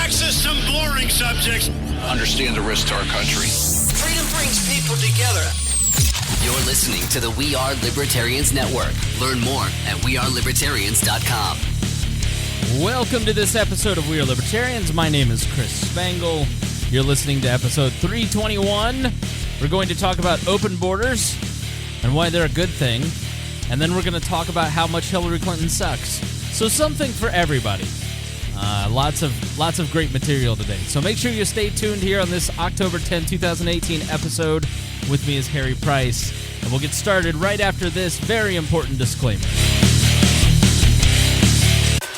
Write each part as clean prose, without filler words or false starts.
access some boring subjects. Understand the risk to our country. Freedom brings people together. You're listening to the We Are Libertarians Network. Learn more at wearelibertarians.com. Welcome to this episode of We Are Libertarians. My name is Chris Spangle. You're listening to episode 321. We're going to talk about open borders and why they're a good thing. And then we're going to talk about how much Hillary Clinton sucks. So something for everybody. Lots of great material today. So make sure you stay tuned here on this October 10, 2018 episode. With me is Harry Price. And we'll get started right after this very important disclaimer.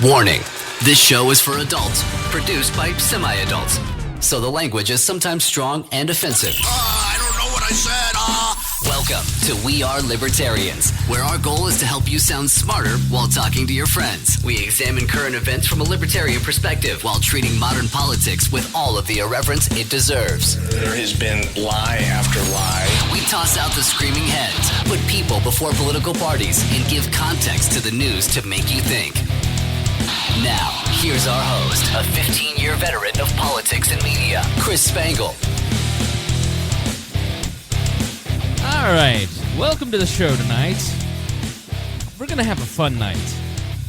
Warning. This show is for adults, produced by semi-adults. So the language is sometimes strong and offensive. I don't know what I said. Welcome to We Are Libertarians, where our goal is to help you sound smarter while talking to your friends. We examine current events from a libertarian perspective while treating modern politics with all of the irreverence it deserves. There has been lie after lie. We toss out the screaming heads, put people before political parties, and give context to the news to make you think. Now, here's our host, a 15-year veteran of politics and media, Chris Spangle. All right, welcome to the show tonight. We're going to have a fun night.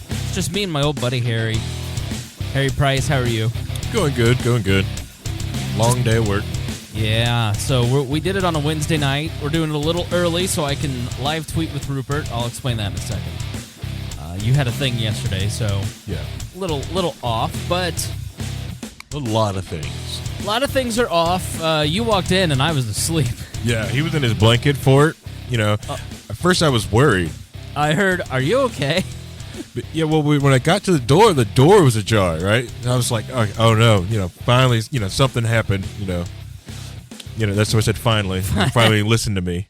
It's just me and my old buddy Harry. Harry Price, how are you? Going good. Long day of work. Yeah, so we did it on a Wednesday night. We're doing it a little early so I can live tweet with Rupert. I'll explain that in a second. You had a thing yesterday, so Yeah. little off, but A lot of things. a lot of things are off. You walked in and I was asleep. Yeah, he was in his blanket for it. You know, at first I was worried. I heard, "Are you okay?" But yeah, well, when I got to the door was ajar, right? And I was like, oh no, finally, something happened, that's what I said, finally. Finally listened to me.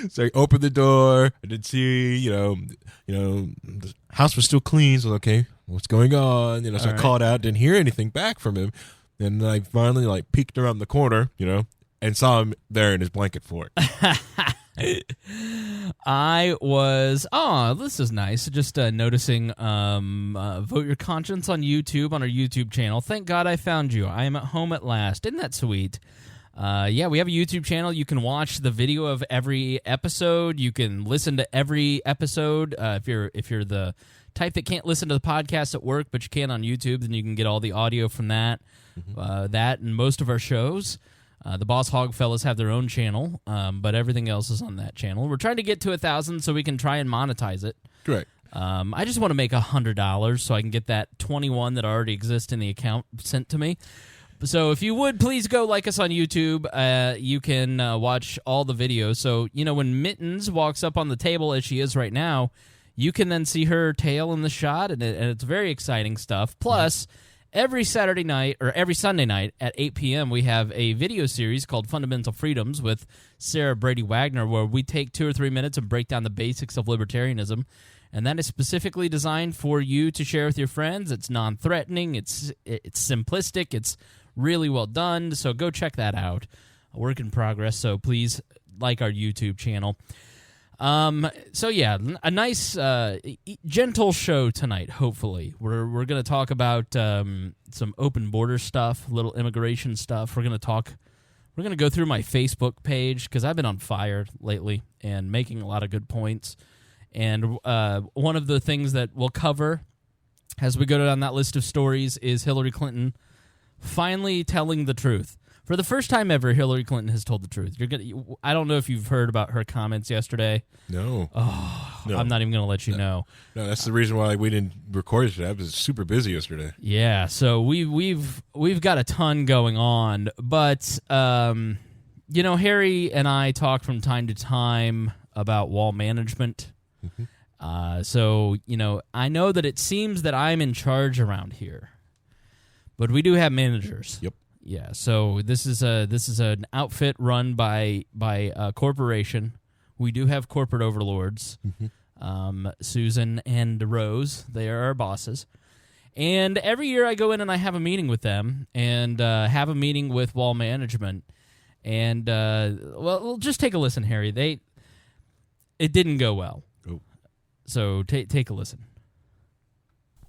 So I opened the door. I did see, the house was still clean. So okay, what's going on? So I called out, didn't hear anything back from him. Then I finally peeked around the corner, and saw him there in his blanket fort. I was, this is nice. Just noticing, Vote Your Conscience on YouTube, on our YouTube channel. Thank God I found you. I am at home at last. Isn't that sweet? Yeah, we have a YouTube channel. You can watch the video of every episode. You can listen to every episode. If you're the type that can't listen to the podcast at work, but you can on YouTube, then you can get all the audio from that. That and most of our shows. The Boss Hog fellas have their own channel, but everything else is on that channel. We're trying to get to 1,000 so we can try and monetize it. Great. I just want to make $100 so I can get that 21 that already exists in the account sent to me. So if you would, please go like us on YouTube. You can watch all the videos. So, when Mittens walks up on the table as she is right now, you can then see her tail in the shot, and it's very exciting stuff. Plus, every Saturday night, or every Sunday night at 8 p.m., we have a video series called Fundamental Freedoms with Sarah Brady Wagner, where we take 2 or 3 minutes and break down the basics of libertarianism. And that is specifically designed for you to share with your friends. It's non-threatening. It's simplistic. It's really well done. So go check that out. A work in progress. So please like our YouTube channel. So yeah, a nice, gentle show tonight, hopefully. We're going to talk about some open border stuff, little immigration stuff. We're going to go through my Facebook page, because I've been on fire lately and making a lot of good points. And one of the things that we'll cover as we go down that list of stories is Hillary Clinton finally telling the truth. For the first time ever, Hillary Clinton has told the truth. I don't know if you've heard about her comments yesterday. No. No. I'm not even going to let you know. No, that's the reason why we didn't record it today. I was super busy yesterday. Yeah, so we've got a ton going on, but Harry and I talk from time to time about wall management. So I know that it seems that I'm in charge around here, but we do have managers. Yep. Yeah, so this is an outfit run by a corporation. We do have corporate overlords, Susan and Rose. They are our bosses. And every year I go in and I have a meeting with them and have a meeting with wall management. And, well, just take a listen, Harry. It didn't go well. Oh. So take a listen.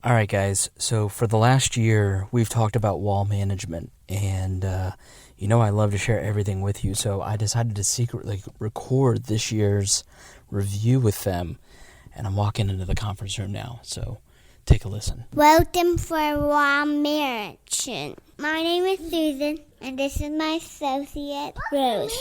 All right, guys. So for the last year, we've talked about wall management, and I love to share everything with you. So I decided to secretly record this year's review with them, and I'm walking into the conference room now. So take a listen. Welcome for wall management. My name is Susan, and this is my associate Rose.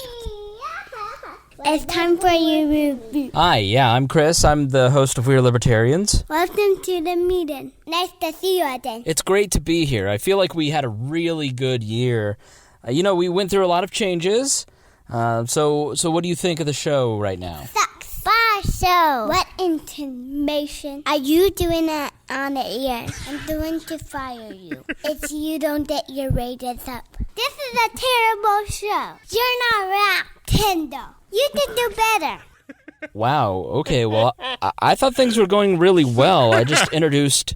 It's time for your review. Hi, yeah, I'm Chris. I'm the host of We Are Libertarians. Welcome to the meeting. Nice to see you again. It's great to be here. I feel like we had a really good year. We went through a lot of changes. So what do you think of the show right now? Sucks. Bye, show. What information are you doing on the air? I'm going to fire you if you don't get your ratings up. This is a terrible show. You're not rap, Kendall. You can do better. Wow, okay, well, I thought things were going really well. I just introduced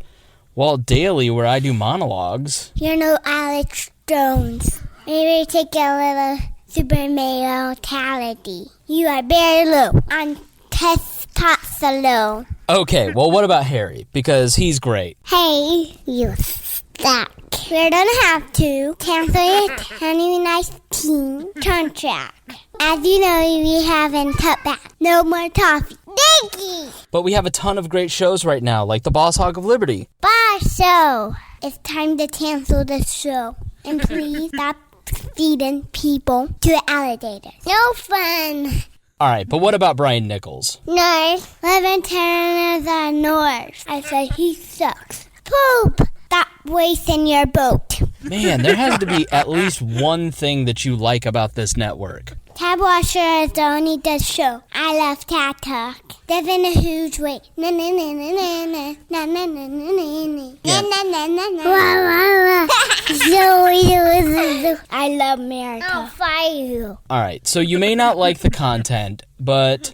Walt Daily, where I do monologues. You're no Alex Jones. Maybe take a little super mortality. You are very low on testosterone. Okay, well, what about Harry? Because he's great. Hey, you suck. We're gonna have to cancel your 2019 contract. As you know, we haven't cut back. No more toffee. Thank you. But we have a ton of great shows right now, like The Boss Hog of Liberty. Bye, show. It's time to cancel the show. And please stop feeding people to alligators. No fun. All right, but what about Brian Nichols? North. Libertarians are North. I say he sucks. Poop. Stop wasting your boat. Man, there has to be at least one thing that you like about this network. Tab Washer is the only good show. I love Tab Talk. That's in a huge way. Na na na na na na na na na na na na na na na. I love America. I'll fire you. All right, so you may not like the content, but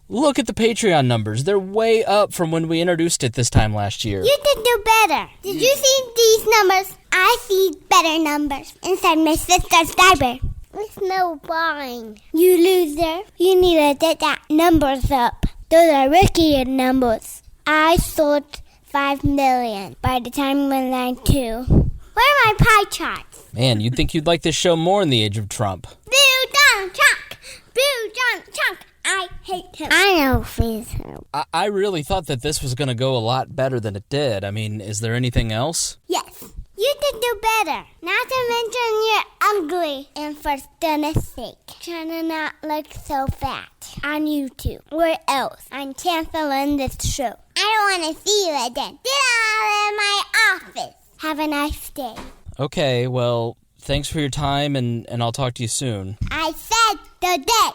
look at the Patreon numbers. They're way up from when we introduced it this time last year. You can do better. Did you see these numbers? I see better numbers inside my sister's diaper. It's no fine. You loser. You need to get that numbers up. Those are rookie numbers. I sold 5 million by the time when I'm 2. Where are my pie charts? Man, you'd think you'd like this show more in the age of Trump. Boo Donald Trump! Boo Donald Trump! I hate him. I know, please. I really thought that this was going to go a lot better than it did. I mean, is there anything else? Yes. You can do better. Not to mention you're ugly. And for goodness sake, trying to not look so fat on YouTube. Where else? I'm canceling this show. I don't want to see you again. Get out of my office. Have a nice day. Okay, well, thanks for your time, and I'll talk to you soon. I said the day.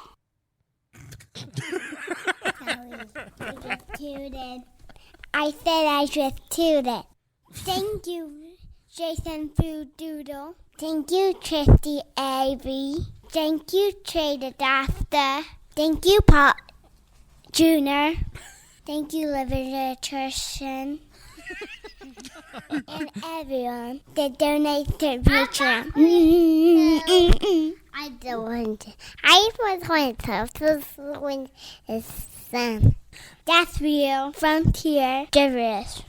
I said I just tooted. Thank you, Jason Foodoodle. Thank you, Tristy Avery. Thank you, Trader Doctor. Thank you, Paul Jr. Thank you, Libertarian. And everyone that donates to Patreon. I don't want to. I was going to win his son. That's real. Frontier gibberish.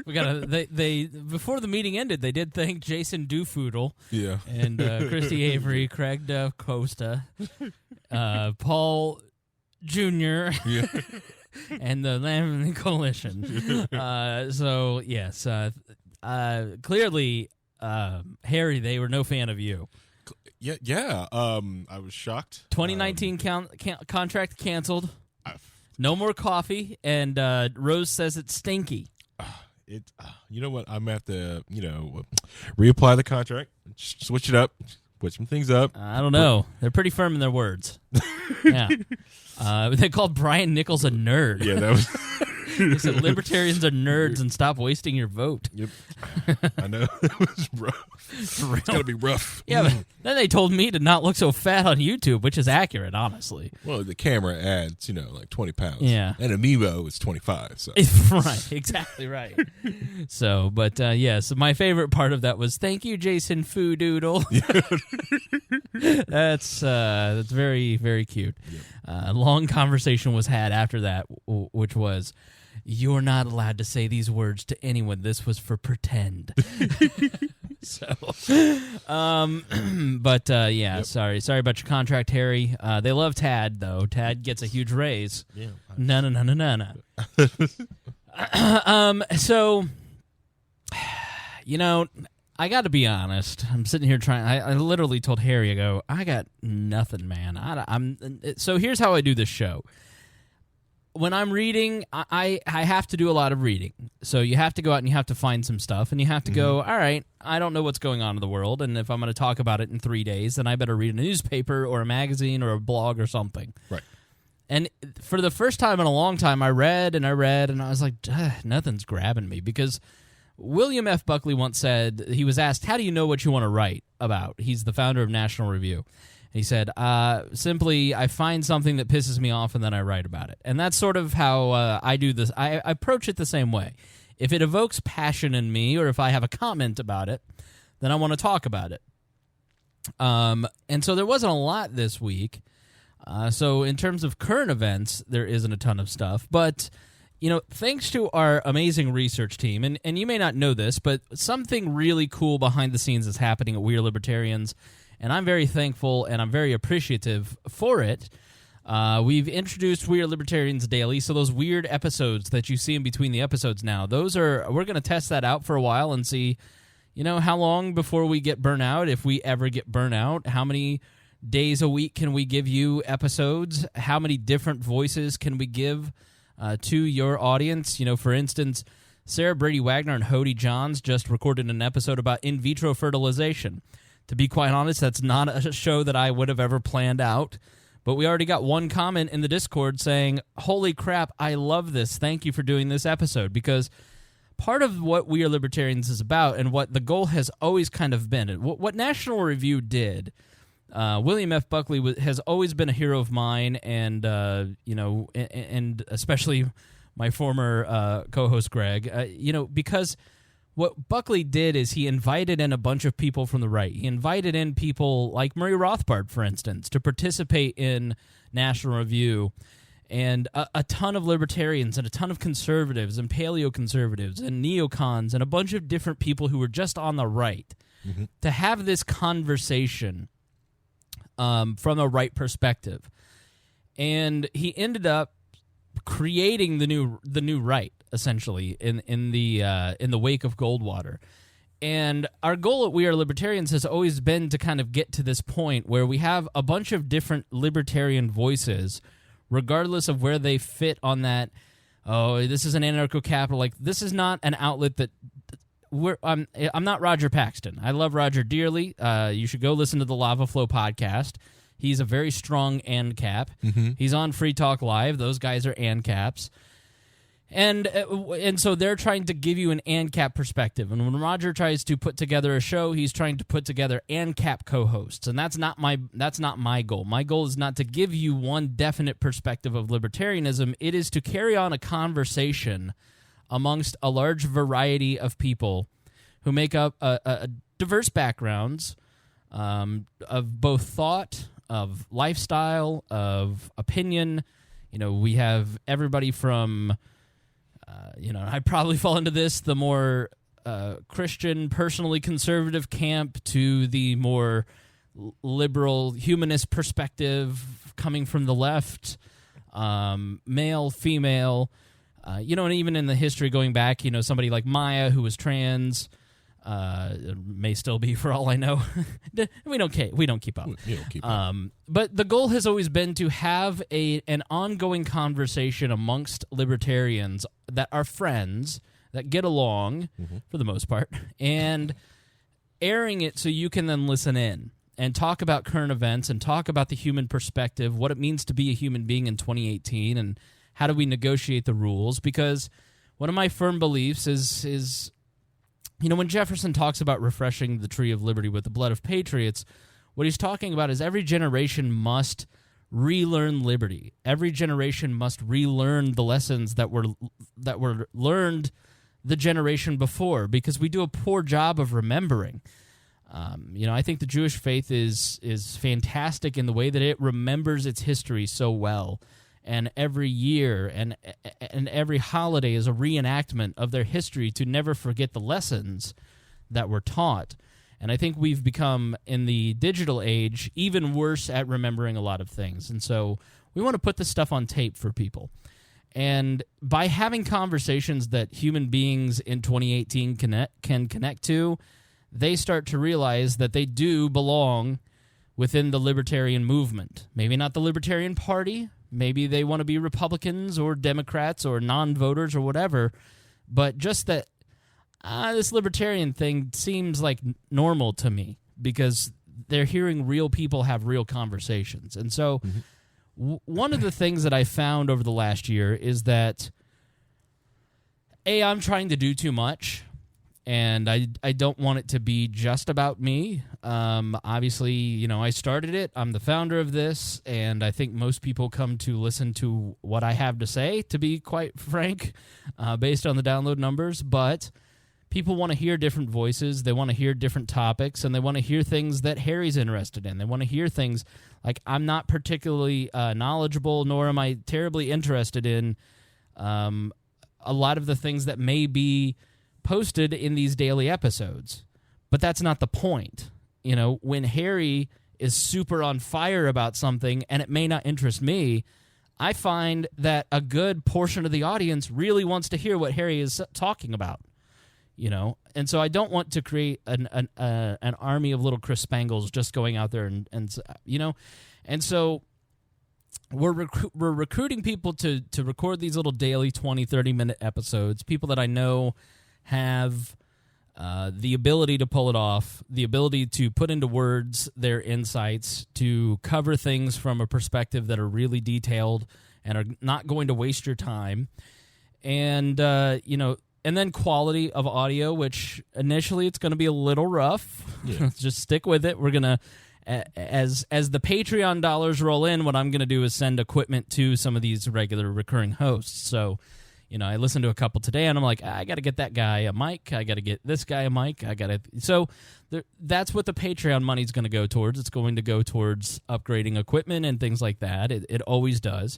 We gotta. They before the meeting ended, they did thank Jason Doofoodle, and Christy Avery, Craig Costa, Paul Jr. And the Lamb Coalition. So yes, clearly, Harry, they were no fan of you. Yeah. I was shocked. 2019 contract canceled. No more coffee, and Rose says it's stinky. You know what? I'm gonna have to, reapply the contract, switch it up, put some things up. I don't know. They're pretty firm in their words. Yeah. They called Brian Nichols a nerd. Yeah, that was. They said libertarians are nerds and stop wasting your vote. Yep. I know. It was rough. It's going to be rough. Yeah, but then they told me to not look so fat on YouTube, which is accurate, honestly. Well, the camera adds, like 20 pounds. Yeah. And Amiibo is 25. So. Right, exactly right. So, but so my favorite part of that was, thank you, Jason Foodoodle. That's very, very cute. Yep. A long conversation was had after that, which was, you're not allowed to say these words to anyone. This was for pretend. Sorry about your contract, Harry. They love Tad, though. Tad gets a huge raise. Yeah. No. So, I got to be honest. I'm sitting here trying. I literally told Harry, I go, I got nothing, man. So here's how I do this show. When I'm reading, I have to do a lot of reading. So you have to go out and you have to find some stuff, and you have to go, all right, I don't know what's going on in the world, and if I'm going to talk about it in 3 days, then I better read a newspaper or a magazine or a blog or something. Right. And for the first time in a long time, I read, and I was like, nothing's grabbing me, because William F. Buckley once said, he was asked, how do you know what you want to write about? He's the founder of National Review. He said, simply, I find something that pisses me off and then I write about it. And that's sort of how I do this. I approach it the same way. If it evokes passion in me, or if I have a comment about it, then I want to talk about it. And so there wasn't a lot this week. So in terms of current events, there isn't a ton of stuff. But, thanks to our amazing research team, and you may not know this, but something really cool behind the scenes is happening at We Are Libertarians. And I'm very thankful and I'm very appreciative for it. We've introduced We Are Libertarians Daily, so those weird episodes that you see in between the episodes now, we're going to test that out for a while and see, how long before we get burnt out, if we ever get burnt out, how many days a week can we give you episodes, how many different voices can we give to your audience. For instance, Sarah Brady Wagner and Hody Johns just recorded an episode about in vitro fertilization. To be quite honest, that's not a show that I would have ever planned out. But we already got one comment in the Discord saying, holy crap, I love this. Thank you for doing this episode. Because part of what We Are Libertarians is about, and what the goal has always kind of been, what National Review did, William F. Buckley has always been a hero of mine, and and especially my former co-host Greg, because what Buckley did is he invited in a bunch of people from the right. He invited in people like Murray Rothbard, for instance, to participate in National Review, and a ton of libertarians and a ton of conservatives and paleoconservatives and neocons and a bunch of different people who were just on the right to have this conversation from a right perspective. And he ended up creating the new right, essentially, in the wake of Goldwater. And our goal at We Are Libertarians has always been to kind of get to this point where we have a bunch of different libertarian voices, regardless of where they fit on that, this is an anarcho-capital, like, this is not an outlet that I'm not Roger Paxton. I love Roger dearly. You should go listen to the Lava Flow podcast. He's a very strong ANCAP. He's on Free Talk Live. Those guys are ANCAPs. And so they're trying to give you an ANCAP perspective. And when Roger tries to put together a show, he's trying to put together ANCAP co-hosts. And that's not my goal. My goal is not to give you one definite perspective of libertarianism. It is to carry on a conversation amongst a large variety of people who make up a diverse backgrounds of both thought, of lifestyle, of opinion. We have everybody from, I'd probably fall into this, the more Christian, personally conservative camp, to the more liberal, humanist perspective coming from the left, male, female, and even in the history going back, somebody like Maya, who was trans, may still be, for all I know. We don't keep up. But the goal has always been to have an ongoing conversation amongst libertarians that are friends, that get along, for the most part, and airing it so you can then listen in and talk about current events and talk about the human perspective, what it means to be a human being in 2018, and how do we negotiate the rules. Because one of my firm beliefs is when Jefferson talks about refreshing the tree of liberty with the blood of patriots, what he's talking about is every generation must relearn liberty. Every generation must relearn the lessons that were learned the generation before, because we do a poor job of remembering. I think the Jewish faith is fantastic in the way that it remembers its history so well. and every year and every holiday is a reenactment of their history to never forget the lessons that were taught. And I think we've become, in the digital age, even worse at remembering a lot of things. And so we want to put this stuff on tape for people. And by having conversations that human beings in 2018 can connect to, they start to realize that they do belong within the libertarian movement. Maybe not the Libertarian Party. Maybe they want to be Republicans or Democrats or non-voters or whatever. But just that this libertarian thing seems like normal to me because they're hearing real people have real conversations. And so one of the things that I found over the last year is that, I'm trying to do too much, and I don't want it to be just about me. Obviously, I started it. I'm the founder of this, and I think most people come to listen to what I have to say, to be quite frank, based on the download numbers. But people want to hear different voices. They want to hear different topics, and they want to hear things that Harry's interested in. They want to hear things like I'm not particularly knowledgeable, nor am I terribly interested in a lot of the things that may be posted in these daily episodes. But that's not the point. When Harry is super on fire about something and it may not interest me, I find that a good portion of the audience really wants to hear what Harry is talking about. And so I don't want to create an army of little Chris Spangles just going out there and so we're recruiting people to record these little daily 20, 30-minute episodes, people that I know have the ability to pull it off, the ability to put into words their insights, to cover things from a perspective that are really detailed and are not going to waste your time. And, and then quality of audio, which initially it's going to be a little rough. Yeah. Just stick with it. We're going to, as the Patreon dollars roll in, what I'm going to do is send equipment to some of these regular recurring hosts. So, I listened to a couple today, and I'm like, I got to get that guy a mic. I got to get this guy a mic. So that's what the Patreon money's going to go towards. It's going to go towards upgrading equipment and things like that. It always does.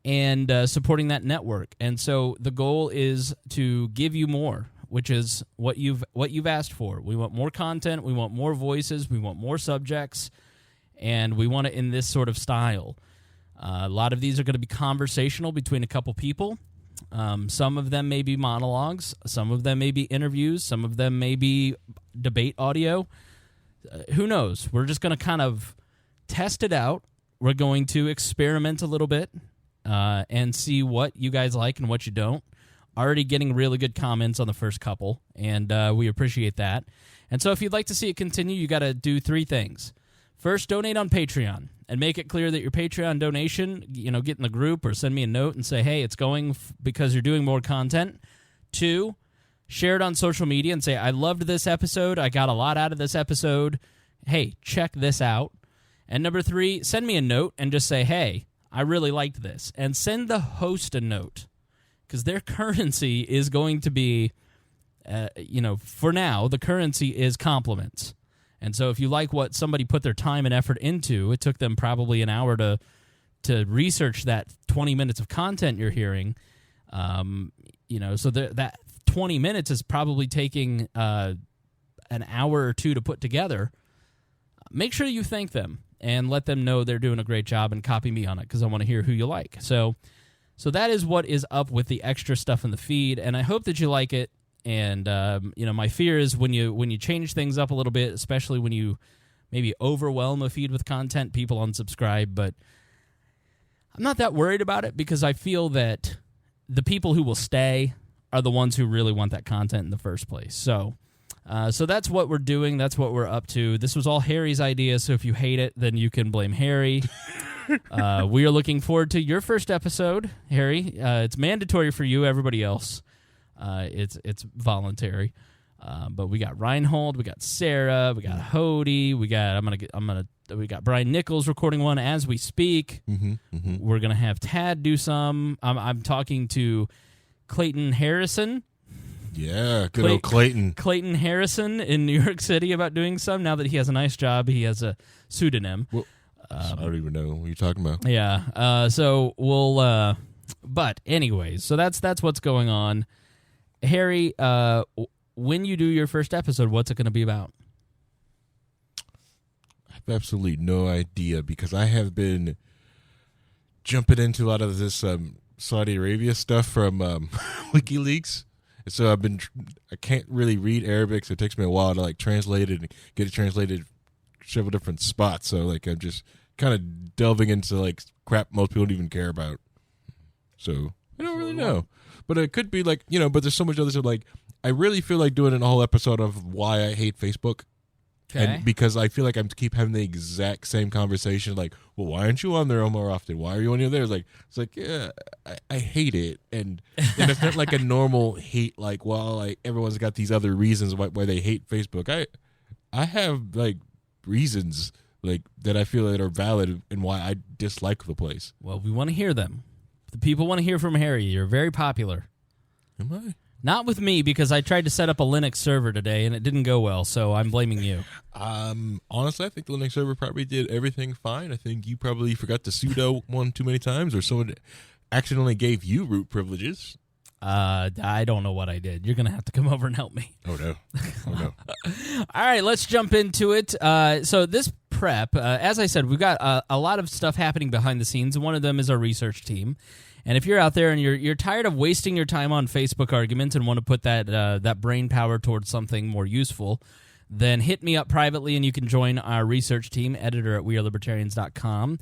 And supporting that network. And so the goal is to give you more, which is what you've asked for. We want more content. We want more voices. We want more subjects. And we want it in this sort of style. A lot of these are going to be conversational between a couple people. Some of them may be monologues. Some of them may be interviews. Some of them may be debate audio. Who knows? We're just going to kind of test it out. We're going to experiment a little bit and see what you guys like and what you don't. Already getting really good comments on the first couple, and we appreciate that. And so if you'd like to see it continue, you got to do three things. First, donate on Patreon and make it clear that your Patreon donation, get in the group or send me a note and say, hey, it's going because you're doing more content. 2, share it on social media and say, I loved this episode. I got a lot out of this episode. Hey, check this out. And number 3, send me a note and just say, hey, I really liked this. And send the host a note because their currency is going to be, for now, the currency is compliments. And so if you like what somebody put their time and effort into, it took them probably an hour to research that 20 minutes of content you're hearing, so that 20 minutes is probably taking an hour or two to put together. Make sure you thank them and let them know they're doing a great job and copy me on it because I want to hear who you like. So that is what is up with the extra stuff in the feed, and I hope that you like it. And my fear is when you change things up a little bit, especially when you maybe overwhelm a feed with content, people unsubscribe. But I'm not that worried about it because I feel that the people who will stay are the ones who really want that content in the first place. So that's what we're doing. That's what we're up to. This was all Harry's idea, so if you hate it, then you can blame Harry. We are looking forward to your first episode, Harry. It's mandatory for you, everybody else. It's voluntary, but we got Reinhold, we got Sarah, we got Hody, we got Brian Nichols recording one as we speak. We're gonna have Tad do some. I'm talking to Clayton Harrison. Yeah, good old Clayton. Clayton Harrison in New York City about doing some. Now that he has a nice job, he has a pseudonym. Well, I don't even know what you're talking about. Yeah. So we'll. But anyways, so that's what's going on. Harry, when you do your first episode, what's it going to be about? I have absolutely no idea because I have been jumping into a lot of this Saudi Arabia stuff from WikiLeaks. And so I can't really read Arabic, so it takes me a while to like translate it and get it translated several different spots. So like I'm just kind of delving into like crap most people don't even care about. So I don't really know. But it could be like, but there's so much other stuff. Like I really feel like doing a whole episode of why I hate Facebook. Okay. And because I feel like I keep having the exact same conversation, like, well, why aren't you on there more often? Why are you on there? It's like, yeah, I hate it, and it's not like a normal hate. Like, well, like everyone's got these other reasons why they hate Facebook. I have like reasons like that I feel that are valid and why I dislike the place. Well, we want to hear them. The people want to hear from Harry. You're very popular. Am I? Not with me, because I tried to set up a Linux server today, and it didn't go well, so I'm blaming you. Honestly, I think the Linux server probably did everything fine. I think you probably forgot the sudo one too many times, or someone accidentally gave you root privileges. I don't know what I did. You're going to have to come over and help me. Oh, no. All right, let's jump into it. So this prep, as I said, we've got a lot of stuff happening behind the scenes. One of them is our research team. And if you're out there and you're tired of wasting your time on Facebook arguments and want to put that brain power towards something more useful, then hit me up privately and you can join our research team, editor at wearelibertarians.com.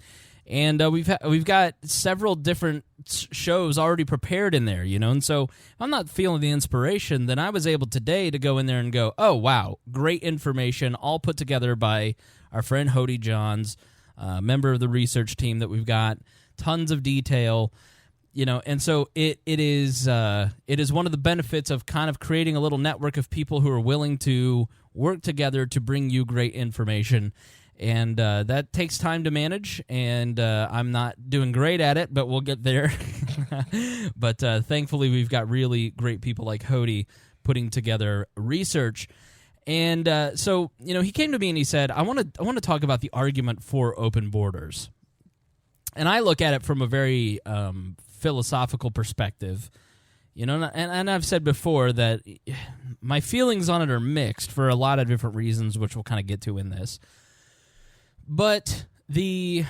And we've got several different shows already prepared in there, and so if I'm not feeling the inspiration, then I was able today to go in there and go, oh, wow, great information, all put together by our friend Hody Johns, member of the research team that we've got, tons of detail. And so it is one of the benefits of kind of creating a little network of people who are willing to work together to bring you great information. And that takes time to manage, and I'm not doing great at it, but we'll get there. But thankfully, we've got really great people like Hody putting together research. And so, he came to me and he said, I want to talk about the argument for open borders. And I look at it from a very philosophical perspective, and I've said before that my feelings on it are mixed for a lot of different reasons, which we'll kind of get to in this. But he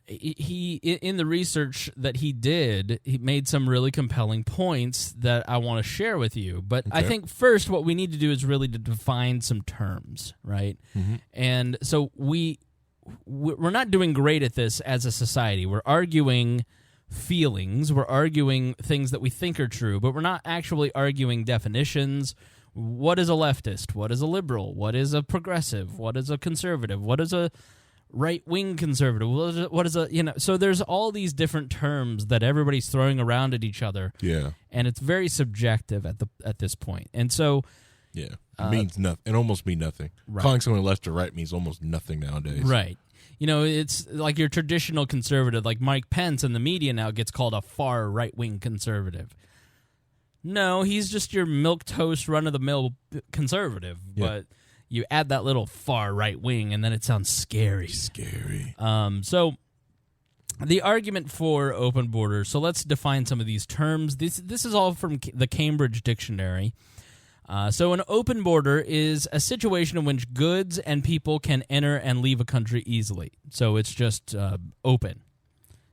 in the research that he did, he made some really compelling points that I want to share with you. But okay. I think first what we need to do is really to define some terms, right? Mm-hmm. And so we're not doing great at this as a society. We're arguing feelings, we're arguing things that we think are true, but we're not actually arguing definitions. What is a leftist? What is a liberal? What is a progressive? What is a conservative? What is a right-wing conservative? What is a so there's all these different terms that everybody's throwing around at each other. Yeah. And it's very subjective at this point. And so yeah, it means nothing. It almost means nothing. Right. Calling someone left or right means almost nothing nowadays. Right. It's like your traditional conservative, like Mike Pence in the media now gets called a far right-wing conservative. No, he's just your milquetoast, run-of-the-mill conservative, but you add that little far right-wing, and then it sounds scary. Scary. So the argument for open borders, so let's define some of these terms. This is all from the Cambridge Dictionary. So an open border is a situation in which goods and people can enter and leave a country easily. So it's just open.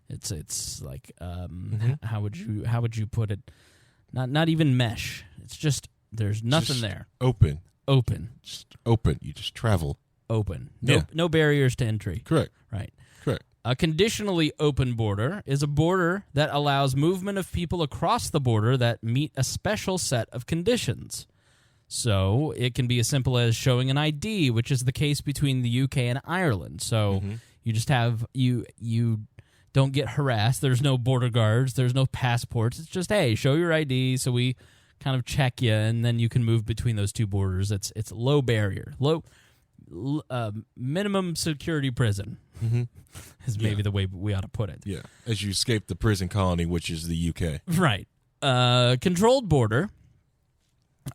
It's like how would you put it? Not even mesh. It's just there's nothing just there. Open. Just open. You just travel. Open. No barriers to entry. Correct. Right. Correct. A conditionally open border is a border that allows movement of people across the border that meet a special set of conditions. So it can be as simple as showing an ID, which is the case between the UK and Ireland. So you just have you don't get harassed. There's no border guards. There's no passports. It's just, hey, show your ID, so we kind of check you, and then you can move between those two borders. It's low barrier, minimum security prison is maybe the way we ought to put it. Yeah, as you escape the prison colony, which is the UK. Right. Controlled border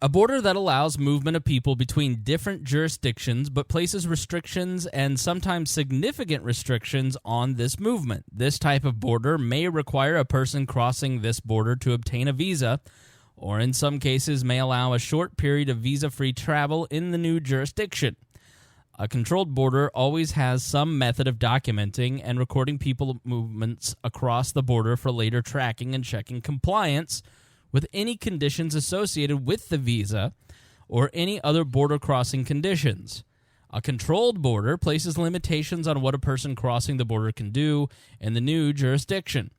A border that allows movement of people between different jurisdictions but places restrictions and sometimes significant restrictions on this movement. This type of border may require a person crossing this border to obtain a visa, or in some cases may allow a short period of visa-free travel in the new jurisdiction. A controlled border always has some method of documenting and recording people movements across the border for later tracking and checking compliance with any conditions associated with the visa or any other border crossing conditions. A controlled border places limitations on what a person crossing the border can do in the new jurisdiction.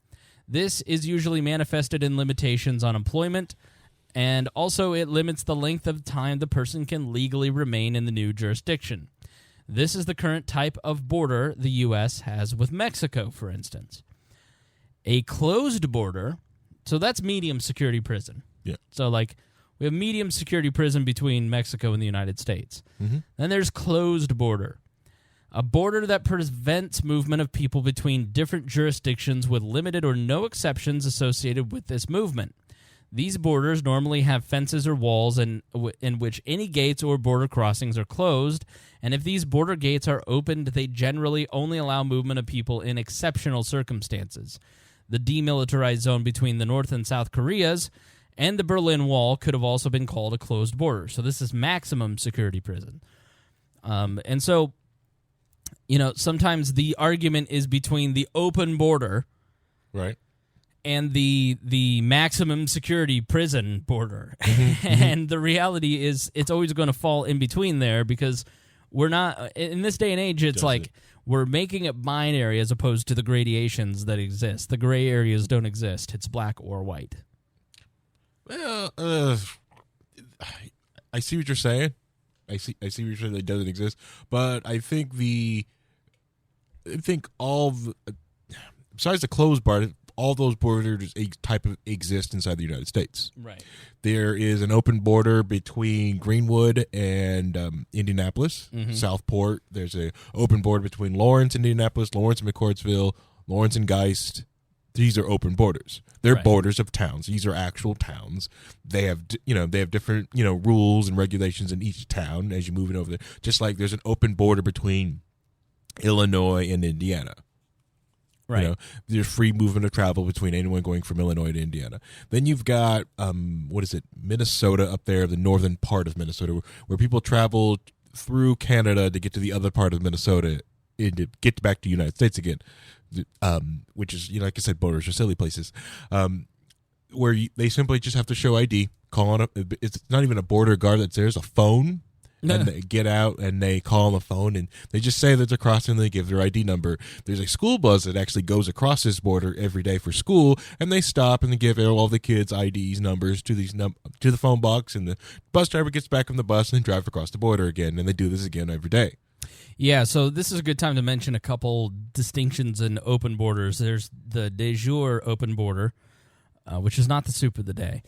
This is usually manifested in limitations on employment, and also it limits the length of time the person can legally remain in the new jurisdiction. This is the current type of border the U.S. has with Mexico, for instance. A closed border, so that's medium security prison. Yeah. So, like, we have medium security prison between Mexico and the United States. Mm-hmm. Then there's closed border, a border that prevents movement of people between different jurisdictions with limited or no exceptions associated with this movement. These borders normally have fences or walls in which any gates or border crossings are closed, and if these border gates are opened, they generally only allow movement of people in exceptional circumstances. The demilitarized zone between the North and South Koreas and the Berlin Wall could have also been called a closed border. So this is maximum security prison. And so, you know, sometimes the argument is between the open border, Right. and the maximum security prison border. And the reality is it's always going to fall in between there, because we're not, in this day and age, it's like we're making it binary as opposed to the gradations that exist. The gray areas don't exist. It's black or white. Well, I see what you're saying. I see what you're saying, that it doesn't exist. But I think besides the closed border, all those borders type of exist inside the United States. Right. There is an open border between Greenwood and Indianapolis, Southport. There's an open border between Lawrence, Indianapolis, Lawrence and McCordsville, Lawrence and Geist. These are open borders. They're borders of towns. These are actual towns. They have different rules and regulations in each town as you move it over there. Just like there's an open border between Illinois and Indiana. Right. There's free movement of travel between anyone going from Illinois to Indiana. Then you've got, Minnesota up there, the northern part of Minnesota, where people travel through Canada to get to the other part of Minnesota and to get back to the United States again, which is, like I said, borders are silly places, where they simply just have to show ID, call on it's not even a border guard that's there, it's a phone. And they get out and they call on the phone and they just say that they're crossing and they give their ID number. There's a school bus that actually goes across this border every day for school, and they stop and they give all the kids' IDs, numbers to to the phone box, and the bus driver gets back on the bus and drives across the border again, and they do this again every day. Yeah, so this is a good time to mention a couple distinctions in open borders. There's the de jure open border, which is not the soup of the day.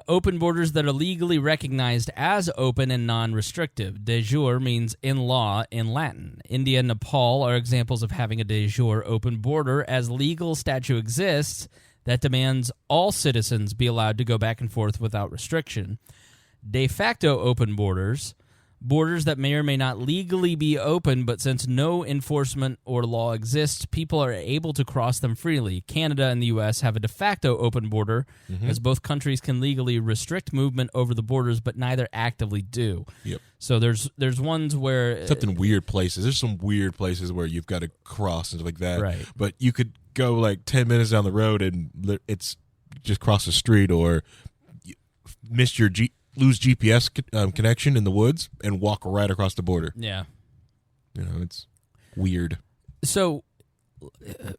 Open borders that are legally recognized as open and non-restrictive. De jure means in law in Latin. India and Nepal are examples of having a de jure open border, as legal statute exists that demands all citizens be allowed to go back and forth without restriction. De facto open borders that may or may not legally be open, but since no enforcement or law exists, people are able to cross them freely. Canada and the U.S. have a de facto open border, as both countries can legally restrict movement over the borders, but neither actively do. Yep. So there's ones where... Except in weird places. There's some weird places where you've got to cross and stuff like that. Right. But you could go like 10 minutes down the road and it's just cross the street, or miss your lose GPS connection in the woods and walk right across the border. Yeah. It's weird. So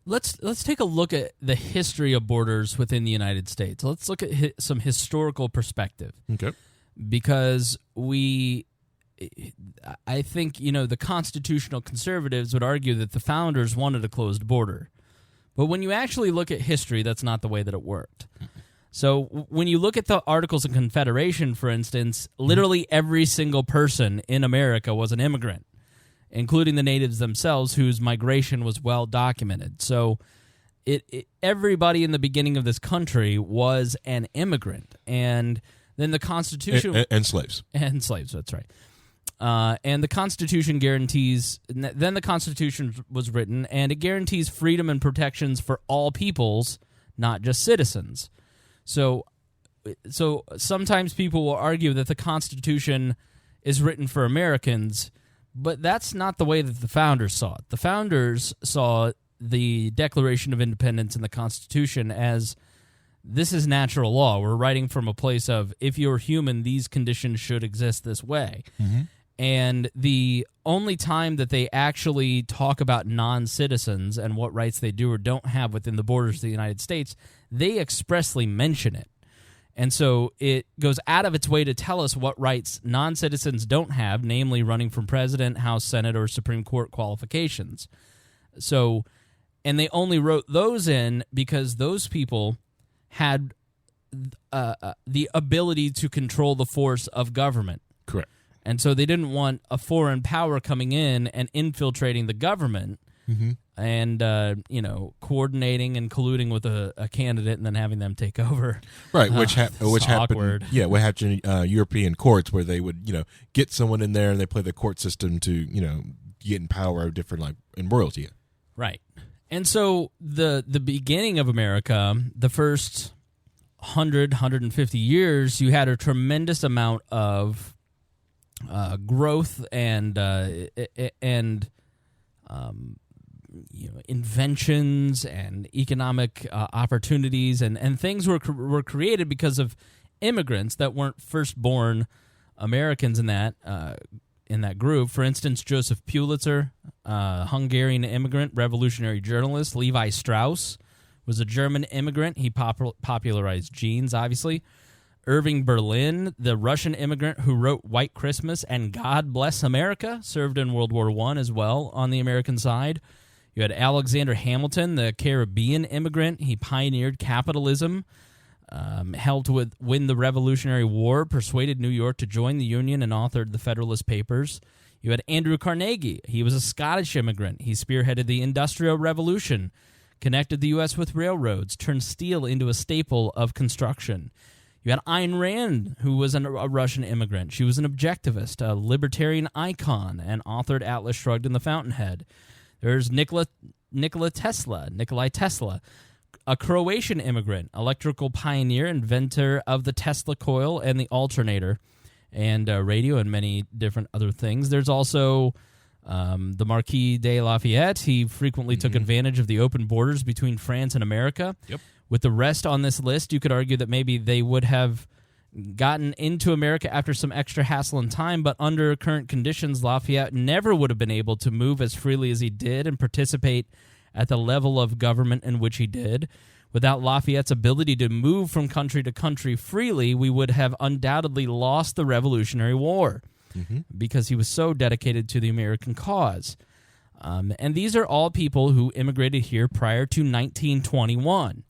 let's take a look at the history of borders within the United States. Let's look at some historical perspective. Okay. Because I think, the constitutional conservatives would argue that the founders wanted a closed border. But when you actually look at history, that's not the way that it worked. So when you look at the Articles of Confederation, for instance, literally every single person in America was an immigrant, including the natives themselves, whose migration was well documented. So everybody in the beginning of this country was an immigrant, and Then the Constitution and slaves. And slaves, that's right. And the Constitution guarantees. Then the Constitution was written, and it guarantees freedom and protections for all peoples, not just citizens. So sometimes people will argue that the Constitution is written for Americans, but that's not the way that the founders saw it. The founders saw the Declaration of Independence and the Constitution as this is natural law. We're writing from a place of, if you're human, these conditions should exist this way. Mm-hmm. And the only time that they actually talk about non-citizens and what rights they do or don't have within the borders of the United States, they expressly mention it. And so it goes out of its way to tell us what rights non-citizens don't have, namely running for president, House, Senate, or Supreme Court qualifications. So, and they only wrote those in because those people had the ability to control the force of government. Correct. And so they didn't want a foreign power coming in and infiltrating the government and, coordinating and colluding with a candidate and then having them take over. Right, which happened. Awkward. Yeah, what happened in European courts where they would, get someone in there and they play the court system to, get in power different, in royalty. Right. And so the beginning of America, the first 150 years, you had a tremendous amount of growth and inventions and economic opportunities and things were created because of immigrants that weren't firstborn Americans in that group. For instance, Joseph Pulitzer, Hungarian immigrant, revolutionary journalist. Levi Strauss was a German immigrant. He popularized jeans, obviously. Irving Berlin, the Russian immigrant who wrote White Christmas and God Bless America, served in World War I as well on the American side. You had Alexander Hamilton, the Caribbean immigrant. He pioneered capitalism, helped win the Revolutionary War, persuaded New York to join the Union, and authored the Federalist Papers. You had Andrew Carnegie. He was a Scottish immigrant. He spearheaded the Industrial Revolution, connected the U.S. with railroads, turned steel into a staple of construction. You had Ayn Rand, who was a Russian immigrant. She was an objectivist, a libertarian icon, and authored Atlas Shrugged and The Fountainhead. There's Nikola Tesla, a Croatian immigrant, electrical pioneer, inventor of the Tesla coil and the alternator, and radio and many different other things. There's also the Marquis de Lafayette. He frequently took advantage of the open borders between France and America. Yep. With the rest on this list, you could argue that maybe they would have gotten into America after some extra hassle and time, but under current conditions, Lafayette never would have been able to move as freely as he did and participate at the level of government in which he did. Without Lafayette's ability to move from country to country freely, we would have undoubtedly lost the Revolutionary War because he was so dedicated to the American cause. And these are all people who immigrated here prior to 1921.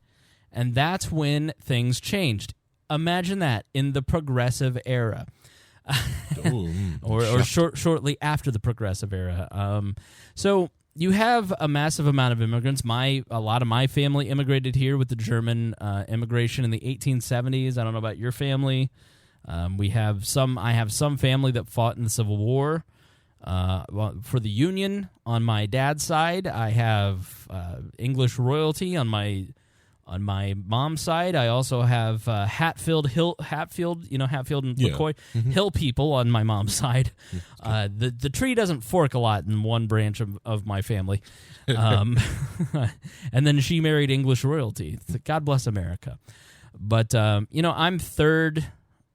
And that's when things changed. Imagine that in the Progressive era. or shortly after the Progressive era. So you have a massive amount of immigrants. A lot of my family immigrated here with the German immigration in the 1870s. I don't know about your family. I have some family that fought in the Civil War for the Union. On my dad's side, I have English royalty. On my mom's side, I also have Hatfield and LaCroix Hill people on my mom's side. The tree doesn't fork a lot in one branch of my family. And then she married English royalty. God bless America. But, I'm third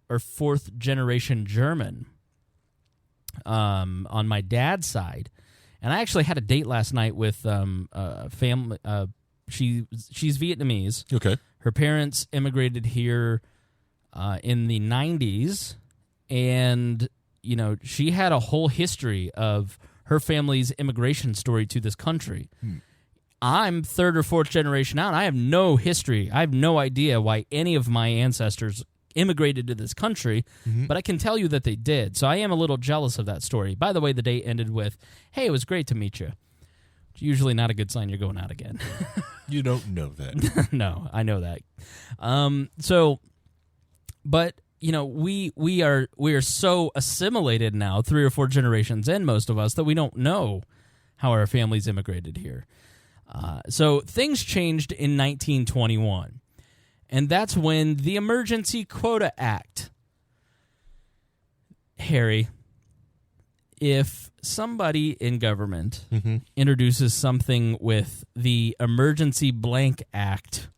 or fourth generation German on my dad's side. And I actually had a date last night with a family. She's Vietnamese. Okay. Her parents immigrated here in the 90s, and she had a whole history of her family's immigration story to this country. I'm third or fourth generation out. I have no history. I have no idea why any of my ancestors immigrated to this country, but I can tell you that they did. So I am a little jealous of that story. By the way, the date ended with, "Hey, it was great to meet you." Usually not a good sign you're going out again. You don't know that. No, I know that. But we are so assimilated now, 3 or 4 generations in, most of us, that we don't know how our families immigrated here. So things changed in 1921, and that's when the Emergency Quota Act. Harry, if somebody in government introduces something with the Emergency Blank Act,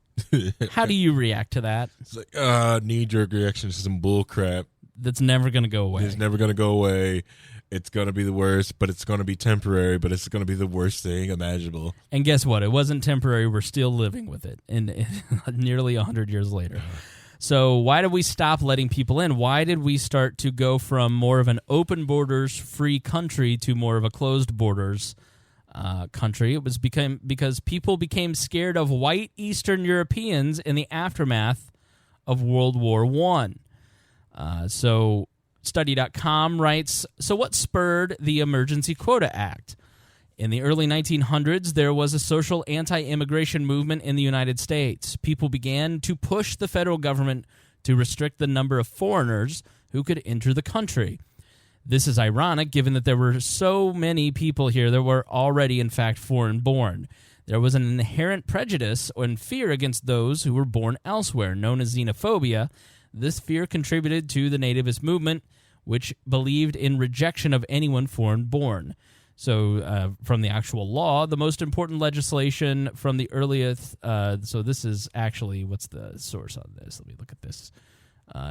how do you react to that? It's like, knee-jerk reaction to some bull crap. That's never going to go away. It's never going to go away. It's going to be the worst, but it's going to be temporary, but it's going to be the worst thing imaginable. And guess what? It wasn't temporary. We're still living with it in nearly 100 years later. So why did we stop letting people in? Why did we start to go from more of an open borders, free country to more of a closed borders country? It was because people became scared of white Eastern Europeans in the aftermath of World War I. So Study.com writes, so what spurred the Emergency Quota Act? In the early 1900s, there was a social anti-immigration movement in the United States. People began to push the federal government to restrict the number of foreigners who could enter the country. This is ironic, given that there were so many people here that were already, in fact, foreign-born. There was an inherent prejudice and fear against those who were born elsewhere, known as xenophobia. This fear contributed to the nativist movement, which believed in rejection of anyone foreign-born. So from the actual law, the most important legislation from the earliest, so this is actually, what's the source on this? Let me look at this.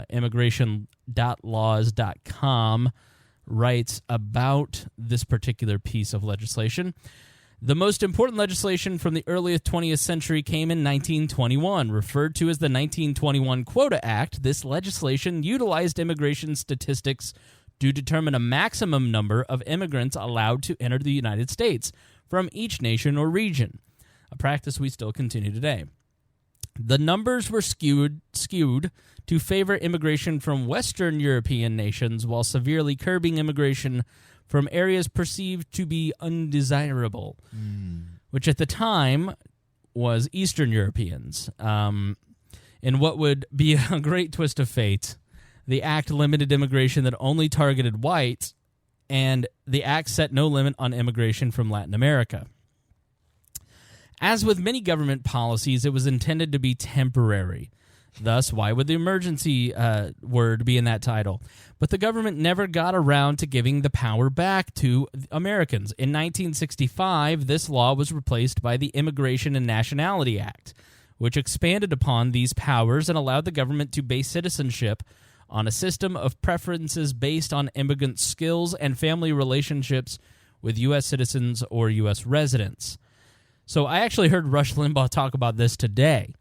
Immigration.laws.com writes about this particular piece of legislation. The most important legislation from the earliest 20th century came in 1921. Referred to as the 1921 Quota Act, this legislation utilized immigration statistics to determine a maximum number of immigrants allowed to enter the United States from each nation or region, a practice we still continue today. The numbers were skewed to favor immigration from Western European nations while severely curbing immigration from areas perceived to be undesirable, which at the time was Eastern Europeans. In what would be a great twist of fate, the act limited immigration that only targeted whites, and the act set no limit on immigration from Latin America. As with many government policies, it was intended to be temporary. Thus, why would the emergency word be in that title? But the government never got around to giving the power back to Americans. In 1965, this law was replaced by the Immigration and Nationality Act, which expanded upon these powers and allowed the government to base citizenship on a system of preferences based on immigrant skills and family relationships with U.S. citizens or U.S. residents. So I actually heard Rush Limbaugh talk about this today.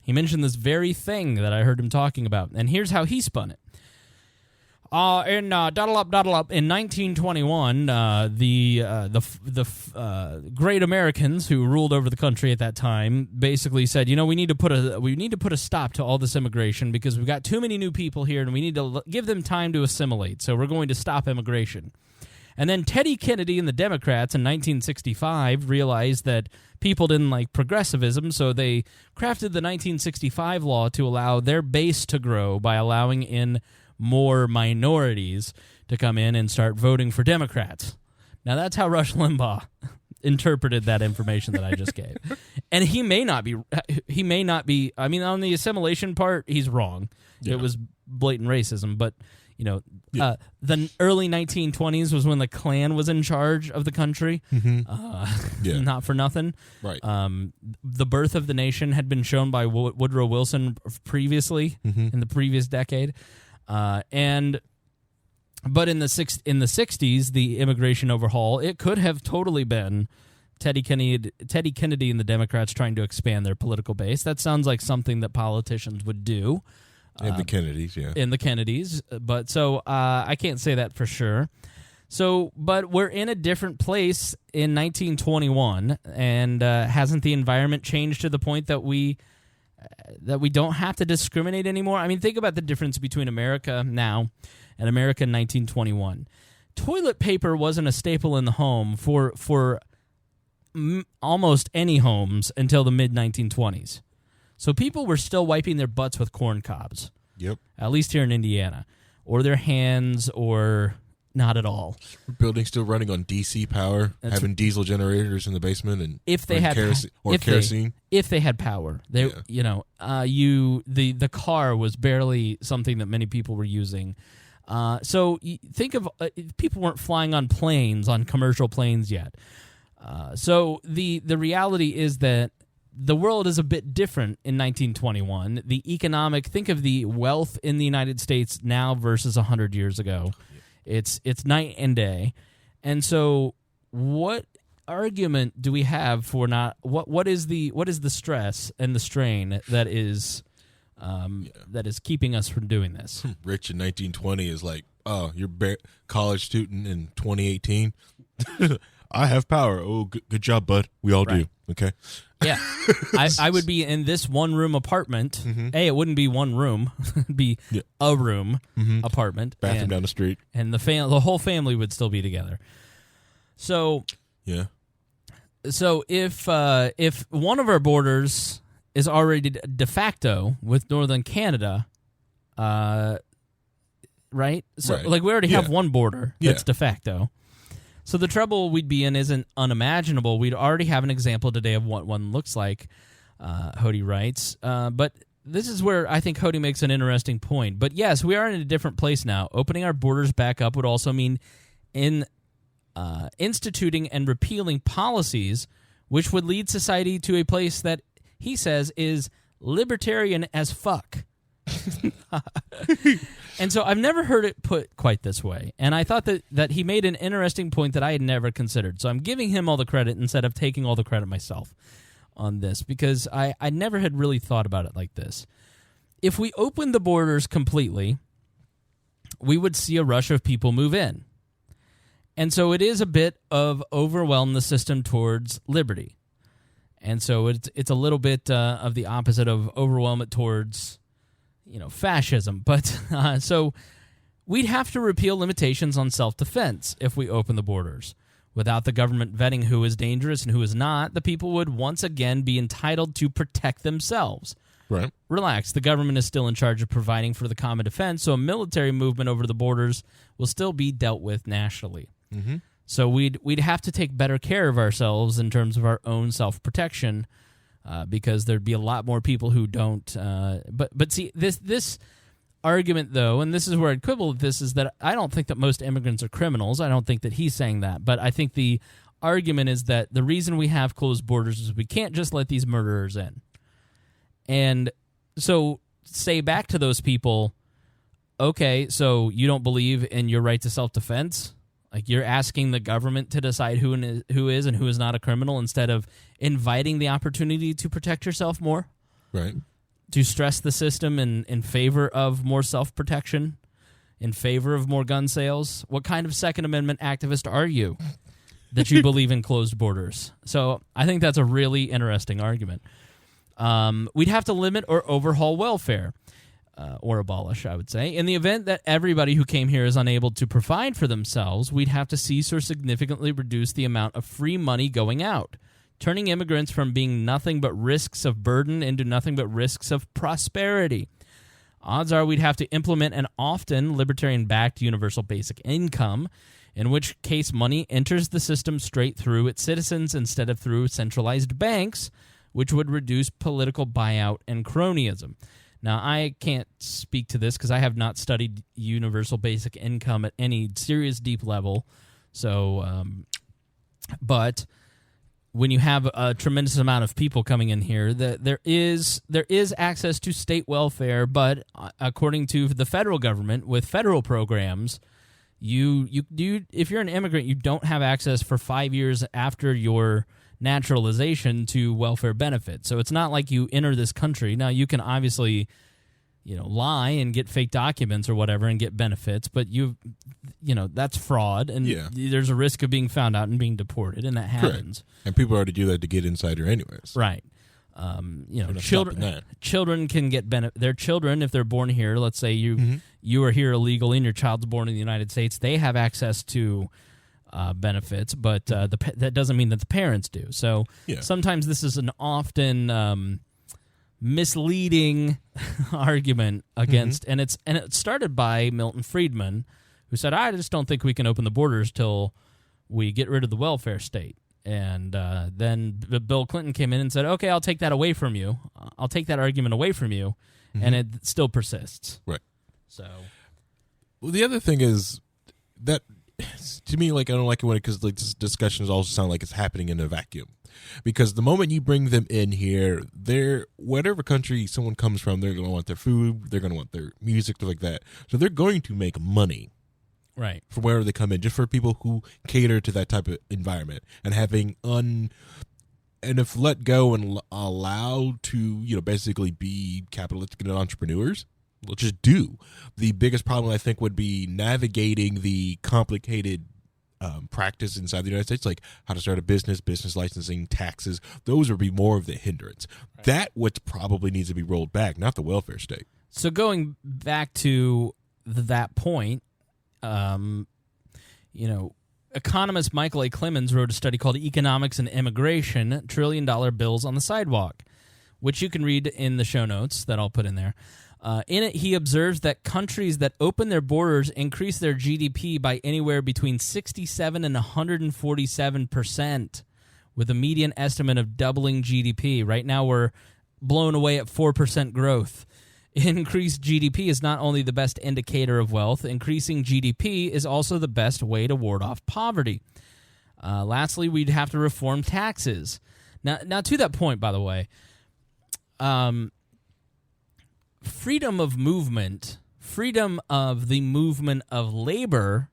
He mentioned this very thing that I heard him talking about, and here's how he spun it. In 1921, the great Americans who ruled over the country at that time basically said, we need to put a stop to all this immigration because we've got too many new people here, and we need to give them time to assimilate. So we're going to stop immigration. And then Teddy Kennedy and the Democrats in 1965 realized that people didn't like progressivism, so they crafted the 1965 law to allow their base to grow by allowing in more minorities to come in and start voting for Democrats. Now, that's how Rush Limbaugh interpreted that information that I just gave. And he may not be, I mean, on the assimilation part, he's wrong. Yeah. It was blatant racism, but the early 1920s was when the Klan was in charge of the country. Not for nothing. Right. The birth of the nation had been shown by Woodrow Wilson previously in the previous decade. But in the 60s, the immigration overhaul, it could have totally been Teddy Kennedy and the Democrats trying to expand their political base. That sounds like something that politicians would do. And the Kennedys, yeah. In the Kennedys. But so I can't say that for sure. So, but we're in a different place in 1921, and hasn't the environment changed to the point that we don't have to discriminate anymore? I mean, think about the difference between America now and America in 1921. Toilet paper wasn't a staple in the home for almost any homes until the mid-1920s. So people were still wiping their butts with corn cobs. Yep. At least here in Indiana. Or their hands, or not at all. Buildings still running on DC power, having diesel generators in the basement, and if they had kerosene. If they had power, the car was barely something that many people were using. So you think of people weren't flying on planes, on commercial planes yet. So the reality is that the world is a bit different in 1921. Think of the wealth in the United States now versus 100 years ago. It's night and day. And so what argument do we have for not what is the stress and the strain that is keeping us from doing this? Rich in 1920 is like, oh, you're college student in 2018. I have power. Oh, good job, bud. We all do. Okay. Yeah. I would be in this one-room apartment. Mm-hmm. It wouldn't be one room. It'd be a room apartment. Bathroom down the street. And the whole family would still be together. So yeah. So if one of our borders is already de facto with northern Canada, right? So right. like we already have one border that's de facto. So the trouble we'd be in isn't unimaginable. We'd already have an example today of what one looks like, Hody writes. But this is where I think Hody makes an interesting point. But yes, we are in a different place now. Opening our borders back up would also mean instituting and repealing policies which would lead society to a place that he says is libertarian as fuck. And so I've never heard it put quite this way. And I thought that he made an interesting point that I had never considered. So I'm giving him all the credit instead of taking all the credit myself on this, because I never had really thought about it like this. If we opened the borders completely, we would see a rush of people move in. And so it is a bit of overwhelm the system towards liberty. And so it's a little bit of the opposite of overwhelm it towards fascism. But so we'd have to repeal limitations on self-defense if we open the borders. Without the government vetting who is dangerous and who is not, the people would once again be entitled to protect themselves. Right. Relax, the government is still in charge of providing for the common defense, so a military movement over the borders will still be dealt with nationally. Mm-hmm. So we'd have to take better care of ourselves in terms of our own self-protection, because there'd be a lot more people who don't. But see, this argument, though, and this is where I'd quibble with this, is that I don't think that most immigrants are criminals. I don't think that he's saying that. But I think the argument is that the reason we have closed borders is we can't just let these murderers in. And so say back to those people, okay, so you don't believe in your right to self-defense? Like, you're asking the government to decide who is and who is not a criminal instead of inviting the opportunity to protect yourself more? Right. To stress the system in favor of more self-protection, in favor of more gun sales? What kind of Second Amendment activist are you that you believe in closed borders? So I think that's a really interesting argument. We'd have to limit or overhaul welfare. Or abolish, I would say. In the event that everybody who came here is unable to provide for themselves, we'd have to cease or significantly reduce the amount of free money going out, turning immigrants from being nothing but risks of burden into nothing but risks of prosperity. Odds are we'd have to implement an often libertarian-backed universal basic income, in which case money enters the system straight through its citizens instead of through centralized banks, which would reduce political buyout and cronyism. Now, I can't speak to this because I have not studied universal basic income at any serious deep level. So, but when you have a tremendous amount of people coming in here, there is access to state welfare. But according to the federal government, with federal programs, you if you're an immigrant, you don't have access for 5 years after your naturalization to welfare benefits. So it's not like you enter this country. Now, you can obviously, lie and get fake documents or whatever and get benefits, but that's fraud, and there's a risk of being found out and being deported, and that happens. Correct. And people already do that to get inside here anyways. Right. Children can get their children, if they're born here, let's say you are here illegally and your child's born in the United States, they have access to benefits, but that doesn't mean that the parents do. So sometimes this is an often misleading argument against, and it started by Milton Friedman, who said, "I just don't think we can open the borders till we get rid of the welfare state." And then Bill Clinton came in and said, "Okay, I'll take that away from you. I'll take that argument away from you," and it still persists. Right. So, well, the other thing is that to me, like, I don't like it when because like this discussions also sound like it's happening in a vacuum. Because the moment you bring them in here, they're whatever country someone comes from, they're going to want their food, they're going to want their music, stuff like that. So they're going to make money. right. From wherever they come in, just for people who cater to that type of environment and having and if let go and allowed to, basically be capitalistic and entrepreneurs, let's just do. The biggest problem I think would be navigating the complicated practice inside the United States, like how to start a business licensing, taxes. Those would be more of the hindrance. Right. That what probably needs to be rolled back, not the welfare state. So going back to that point, economist Michael A. Clemens wrote a study called Economics and Immigration, $1 Trillion Bills on the Sidewalk, which you can read in the show notes that I'll put in there. In it, he observes that countries that open their borders increase their GDP by anywhere between 67 and 147%, with a median estimate of doubling GDP. Right now, we're blown away at 4% growth. Increased GDP is not only the best indicator of wealth, increasing GDP is also the best way to ward off poverty. Lastly, we'd have to reform taxes. Now to that point, by the way, freedom of movement, freedom of the movement of labor,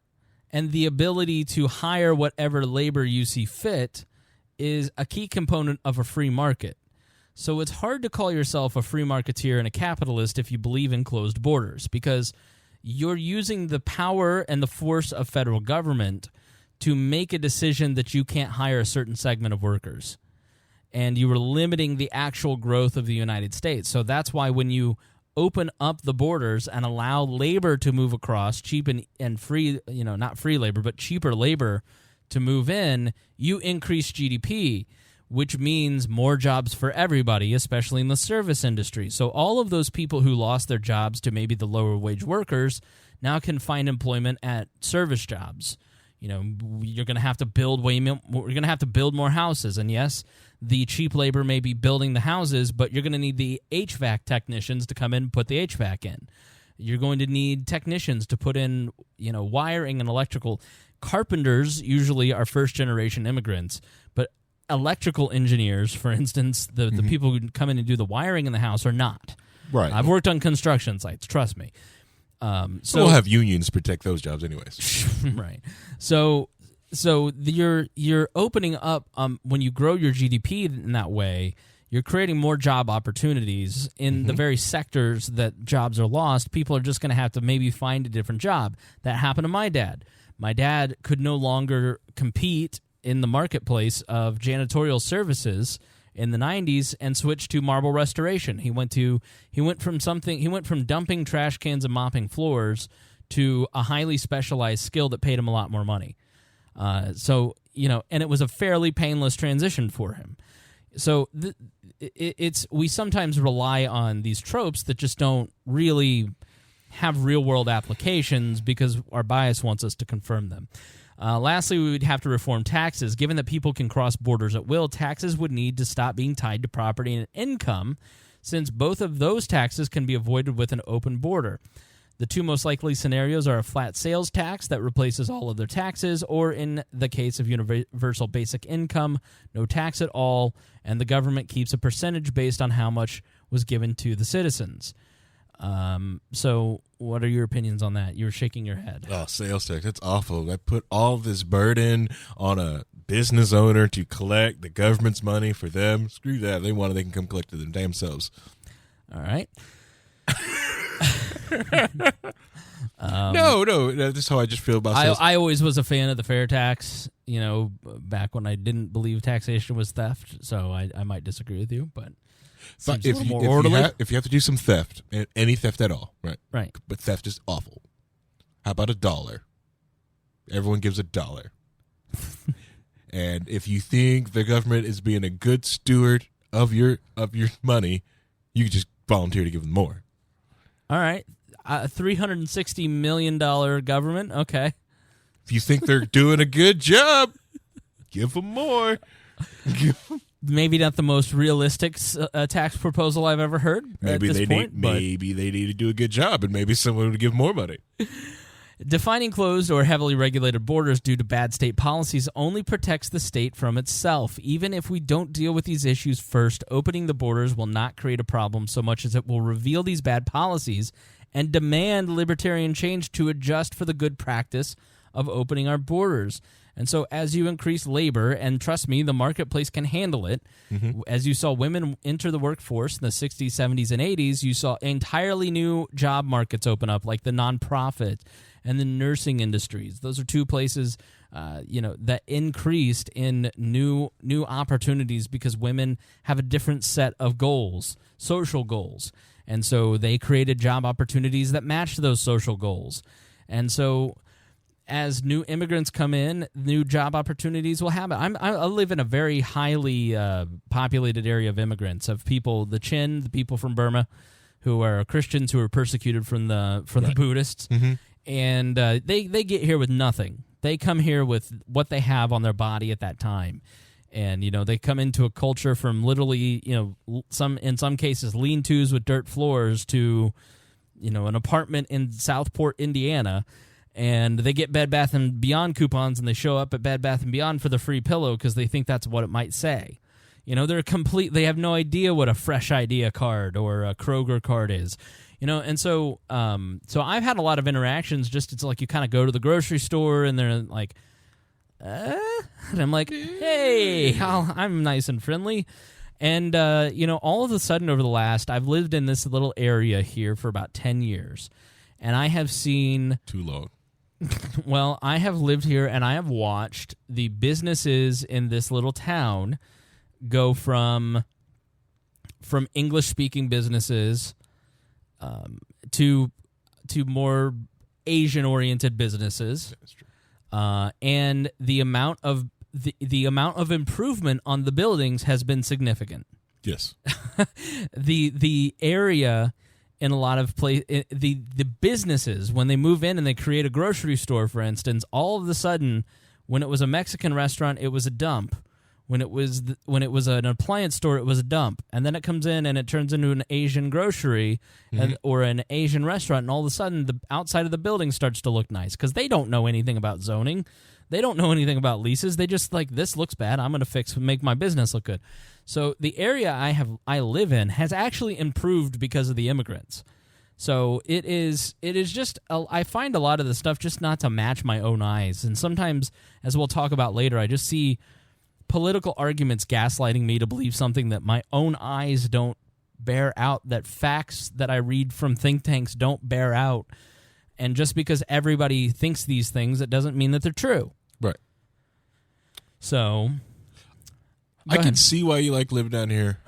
and the ability to hire whatever labor you see fit is a key component of a free market. So it's hard to call yourself a free marketeer and a capitalist if you believe in closed borders, because you're using the power and the force of federal government to make a decision that you can't hire a certain segment of workers. And you are limiting the actual growth of the United States. So that's why when you open up the borders and allow labor to move across, cheap and free, not free labor, but cheaper labor to move in, you increase GDP, which means more jobs for everybody, especially in the service industry. So all of those people who lost their jobs to maybe the lower wage workers now can find employment at service jobs. You're going to have to build more houses, and yes, the cheap labor may be building the houses, but you're going to need the HVAC technicians to come in and put the HVAC in. You're going to need technicians to put in, wiring and electrical. Carpenters usually are first-generation immigrants, but electrical engineers, for instance, the people who come in and do the wiring in the house are not. Right. I've worked on construction sites, trust me. So we'll have unions protect those jobs anyways. Right. So you're opening up when you grow your GDP in that way, you're creating more job opportunities in the very sectors that jobs are lost. People are just going to have to maybe find a different job. That happened to my dad. My dad could no longer compete in the marketplace of janitorial services in the 90s and switched to marble restoration. He went from dumping trash cans and mopping floors to a highly specialized skill that paid him a lot more money. And it was a fairly painless transition for him. So we sometimes rely on these tropes that just don't really have real-world applications because our bias wants us to confirm them. Lastly, we would have to reform taxes. Given that people can cross borders at will, taxes would need to stop being tied to property and income, since both of those taxes can be avoided with an open border. The two most likely scenarios are a flat sales tax that replaces all other taxes, or in the case of universal basic income, no tax at all, and the government keeps a percentage based on how much was given to the citizens. So what are your opinions on that? You were shaking your head. Oh, sales tax. That's awful. That put all this burden on a business owner to collect the government's money for them. Screw that. They want it, they can come collect it them damn selves. All right. No. That's how I just feel about sales. I always was a fan of the fair tax, back when I didn't believe taxation was theft. So I might disagree with you, but if you have to do some theft, any theft at all, right? But theft is awful. How about $1? Everyone gives $1. And if you think the government is being a good steward of your money, You could just volunteer to give them more. All right. $360 million government. Okay. If you think they're doing a good job, give them more. Maybe not the most realistic tax proposal I've ever heard. Maybe at this point, maybe they need to do a good job, and maybe someone would give more money. Defining closed or heavily regulated borders due to bad state policies only protects the state from itself. Even if we don't deal with these issues first, opening the borders will not create a problem so much as it will reveal these bad policies and demand libertarian change to adjust for the good practice of opening our borders. And so as you increase labor, and trust me, the marketplace can handle it, as you saw women enter the workforce in the 60s, 70s, and 80s, you saw entirely new job markets open up, like the nonprofit and the nursing industries. Those are two places that increased in new opportunities because women have a different set of goals, social goals. And so they created job opportunities that matched those social goals. And so as new immigrants come in, new job opportunities will happen. I live in a very highly populated area of immigrants, of people, the people from Burma, who are Christians who are persecuted from the Buddhists, and they get here with nothing. They come here with what they have on their body at that time, and they come into a culture from literally in some cases lean-tos with dirt floors to an apartment in Southport, Indiana. And they get Bed Bath & Beyond coupons, and they show up at Bed Bath & Beyond for the free pillow because they think that's what it might say. They have no idea what a Fresh Idea card or a Kroger card is. And so I've had a lot of interactions. It's like you kind of go to the grocery store, and they're like, and I'm like, hey, I'm nice and friendly. And, all of a sudden over the last, I've lived in this little area here for about 10 years, and I have seen... Too long. Well, I have lived here, and I have watched the businesses in this little town go from English-speaking businesses to more Asian-oriented businesses. That's true. And the amount of improvement on the buildings has been significant. Yes. The area in a lot of places, the businesses, when they move in and they create a grocery store, for instance, all of a sudden, when it was a Mexican restaurant, it was a dump. When it was an appliance store, it was a dump. And then it comes in and it turns into an Asian grocery or an Asian restaurant, and all of a sudden, the outside of the building starts to look nice because they don't know anything about zoning. They don't know anything about leases. They just this looks bad. I'm going to make my business look good. So the area I live in has actually improved because of the immigrants. So it is just I find a lot of the stuff just not to match my own eyes. And sometimes, as we'll talk about later, I just see political arguments gaslighting me to believe something that my own eyes don't bear out, that facts that I read from think tanks don't bear out. And just because everybody thinks these things, it doesn't mean that they're true. Right. So I can see why you like living down here.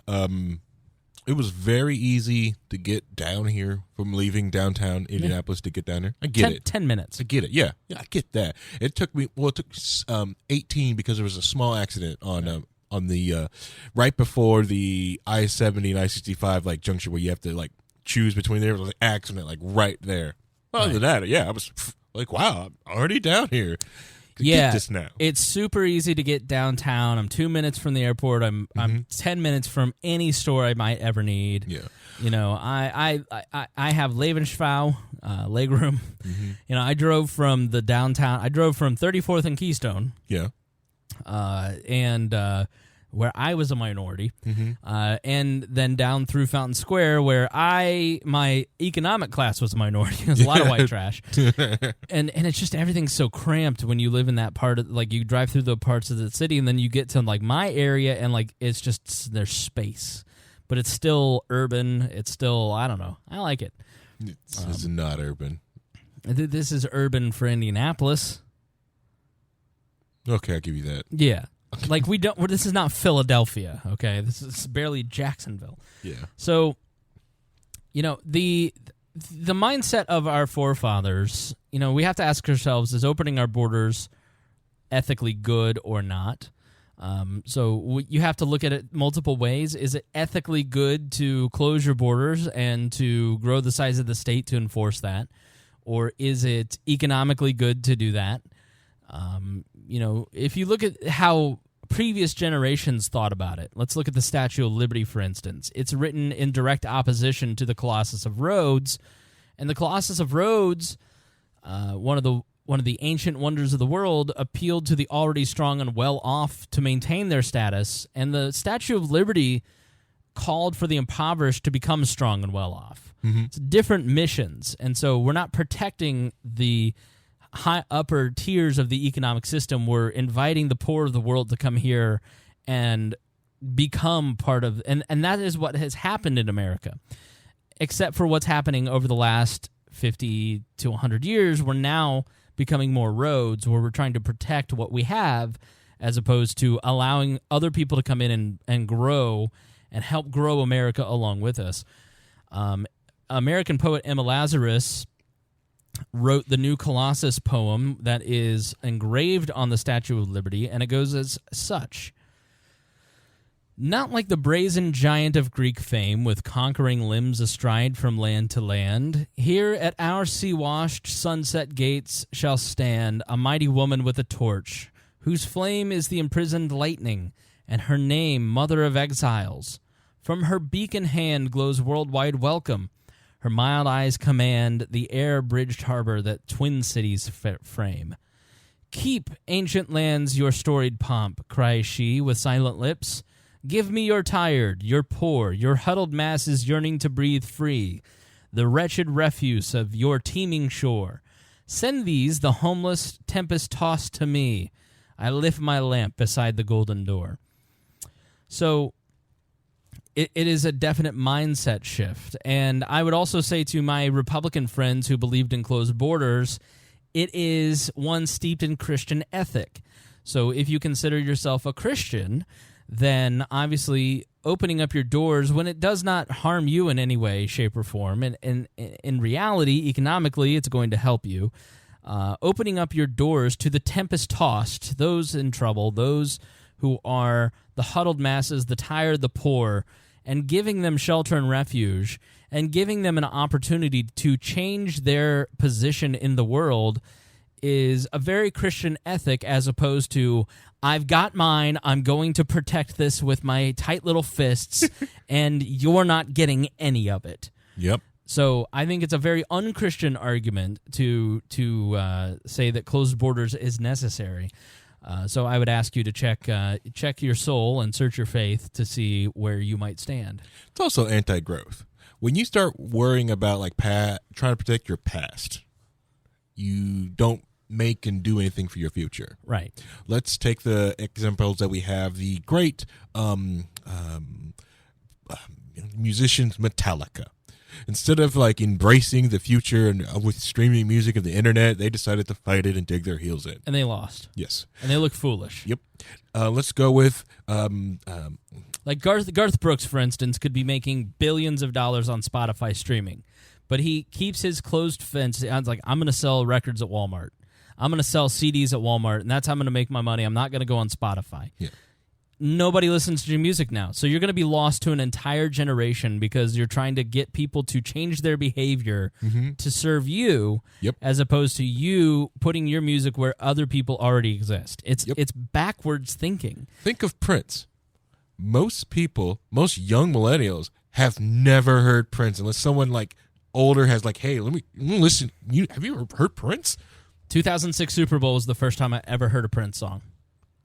It was very easy to get down here from leaving downtown Indianapolis to get down there. I get it. 10 minutes. I get it. Yeah, I get that. It took me 18 because there was a small accident on the right before the I-70 and I-65 junction where you have to choose between there. There was an accident right there. Other than that, yeah, I was wow, I'm already down here. Get this now. It's super easy to get downtown. I'm 2 minutes from the airport. I'm 10 minutes from any store I might ever need. Yeah. I have Lebensfrau, legroom. I drove from the downtown. I drove from 34th and Keystone. Yeah. And where I was a minority, and then down through Fountain Square, where my economic class was a minority. There's a lot of white trash, and it's just everything's so cramped when you live in that part of you drive through the parts of the city, and then you get to my area, and it's just there's space, but it's still urban. It's still I don't know. I like it. This is not urban. This is urban for Indianapolis. Okay, I'll give you that. Yeah. This is not Philadelphia, okay? This is barely Jacksonville. Yeah. So, the mindset of our forefathers, we have to ask ourselves, is opening our borders ethically good or not? So you have to look at it multiple ways. Is it ethically good to close your borders and to grow the size of the state to enforce that? Or is it economically good to do that? If you look at how previous generations thought about it, let's look at the Statue of Liberty, for instance. It's written in direct opposition to the Colossus of Rhodes. And the Colossus of Rhodes, one of the ancient wonders of the world, appealed to the already strong and well-off to maintain their status, and the Statue of Liberty called for the impoverished to become strong and well-off. Mm-hmm. It's different missions, and so we're not protecting the high upper tiers of the economic system. We're inviting the poor of the world to come here and become part of, and that is what has happened in America. Except for what's happening over the last 50 to 100 years, we're now becoming more roads where we're trying to protect what we have as opposed to allowing other people to come in and grow and help grow America along with us. American poet Emma Lazarus wrote the New Colossus poem that is engraved on the Statue of Liberty, and it goes as such. Not like the brazen giant of Greek fame, with conquering limbs astride from land to land, here at our sea-washed sunset gates shall stand a mighty woman with a torch, whose flame is the imprisoned lightning, and her name Mother of Exiles. From her beacon hand glows worldwide welcome. Her mild eyes command the air-bridged harbor that twin cities frame. Keep, ancient lands, your storied pomp, cries she with silent lips. Give me your tired, your poor, your huddled masses yearning to breathe free, the wretched refuse of your teeming shore. Send these, the homeless, tempest-tossed, to me. I lift my lamp beside the golden door. So it is a definite mindset shift. And I would also say to my Republican friends who believed in closed borders, it is one steeped in Christian ethic. So if you consider yourself a Christian, then obviously opening up your doors when it does not harm you in any way, shape, or form, and in reality, economically, it's going to help you. Opening up your doors to the tempest-tossed, those in trouble, those who are the huddled masses, the tired, the poor, and giving them shelter and refuge, and giving them an opportunity to change their position in the world is a very Christian ethic, as opposed to, I've got mine, I'm going to protect this with my tight little fists, and you're not getting any of it. Yep. So I think it's a very unchristian argument to say that closed borders is necessary. So I would ask you to check your soul and search your faith to see where you might stand. It's also anti-growth. When you start worrying about trying to protect your past, you don't make and do anything for your future. Right. Let's take the examples that we have. The great musicians Metallica. Instead of embracing the future and with streaming music and the internet, they decided to fight it and dig their heels in. And they lost. Yes. And they look foolish. Yep. Let's go with like Garth Brooks, for instance, could be making billions of dollars on Spotify streaming, but he keeps his closed fence. It's like, I'm going to sell records at Walmart. I'm going to sell CDs at Walmart, and that's how I'm going to make my money. I'm not going to go on Spotify. Yeah. Nobody listens to your music now. So you're going to be lost to an entire generation because you're trying to get people to change their behavior to serve you, as opposed to you putting your music where other people already exist. It's backwards thinking. Think of Prince. Most people, most young millennials, have never heard Prince unless someone older has hey, let me listen. Have you ever heard Prince? 2006 Super Bowl was the first time I ever heard a Prince song.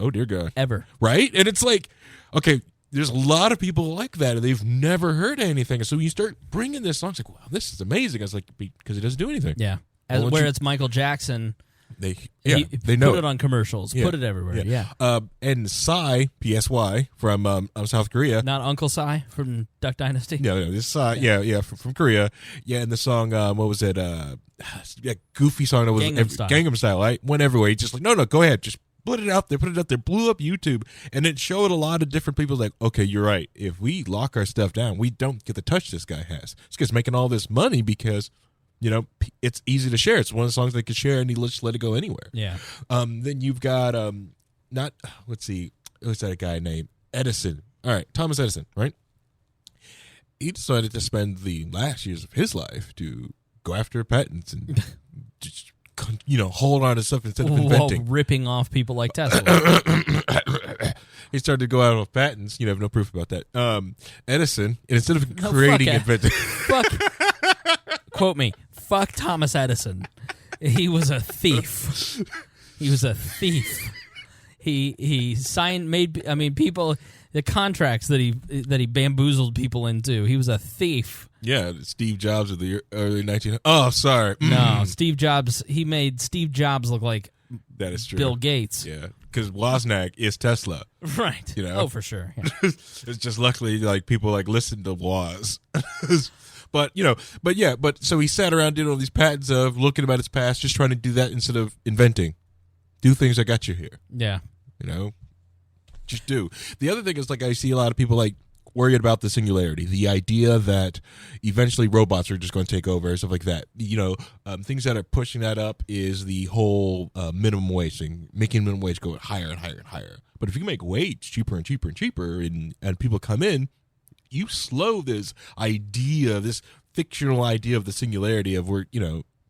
Oh, dear God. Ever. Right? And it's okay, there's a lot of people like that, and they've never heard anything. So when you start bringing this song, it's wow, this is amazing. I was because it doesn't do anything. Yeah. It's Michael Jackson, they he know put it on commercials, put it everywhere. Yeah. And Psy, Psy, from South Korea. Not Uncle Psy from Duck Dynasty? No, this Psy, from Korea. Yeah, and the song, what was it? Goofy song that was Gangnam Style, right? Went everywhere. He's just no, go ahead, just put it out there, blew up YouTube, and it showed a lot of different people okay, you're right. If we lock our stuff down, we don't get the touch this guy has. This guy's making all this money because, it's easy to share. It's one of the songs they could share, and he just let it go anywhere. Yeah. Then you've got, let's see, who's that guy named Edison? All right, Thomas Edison, right? He decided to spend the last years of his life to go after patents and just, hold on to stuff instead of inventing. While ripping off people like Tesla. He started to go out of patents. You have no proof about that. Edison, instead of creating inventing. Quote me. Fuck Thomas Edison. He was a thief. He was a thief. He people, the contracts that he bamboozled people into. He was a thief. Yeah, Steve Jobs of the early 1900s. Oh, sorry. No, Steve Jobs. He made Steve Jobs look like that is true. Bill Gates. Yeah, because Wozniak is Tesla. Right. Oh, for sure. Yeah. It's just luckily like people like listen to Woz. But so he sat around doing all these patents of looking about his past, just trying to do that instead of inventing. Do things that got you here. Yeah. Just do. The other thing is, like, I see a lot of people like worried about the singularity, the idea that eventually robots are just going to take over and stuff like that. Things that are pushing that up is the whole minimum wage thing, making minimum wage go higher and higher and higher. But if you make wage cheaper and cheaper and cheaper, and people come in, you slow this idea, this fictional idea of the singularity of where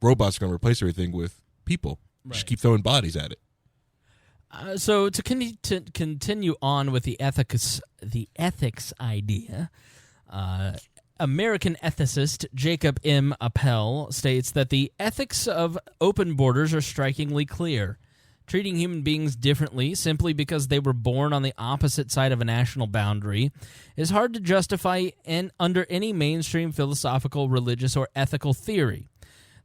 robots are going to replace everything with people. Right. Just keep throwing bodies at it. So to continue on with the ethics idea, American ethicist Jacob M. Appel states that the ethics of open borders are strikingly clear. Treating human beings differently simply because they were born on the opposite side of a national boundary is hard to justify under any mainstream philosophical, religious, or ethical theory.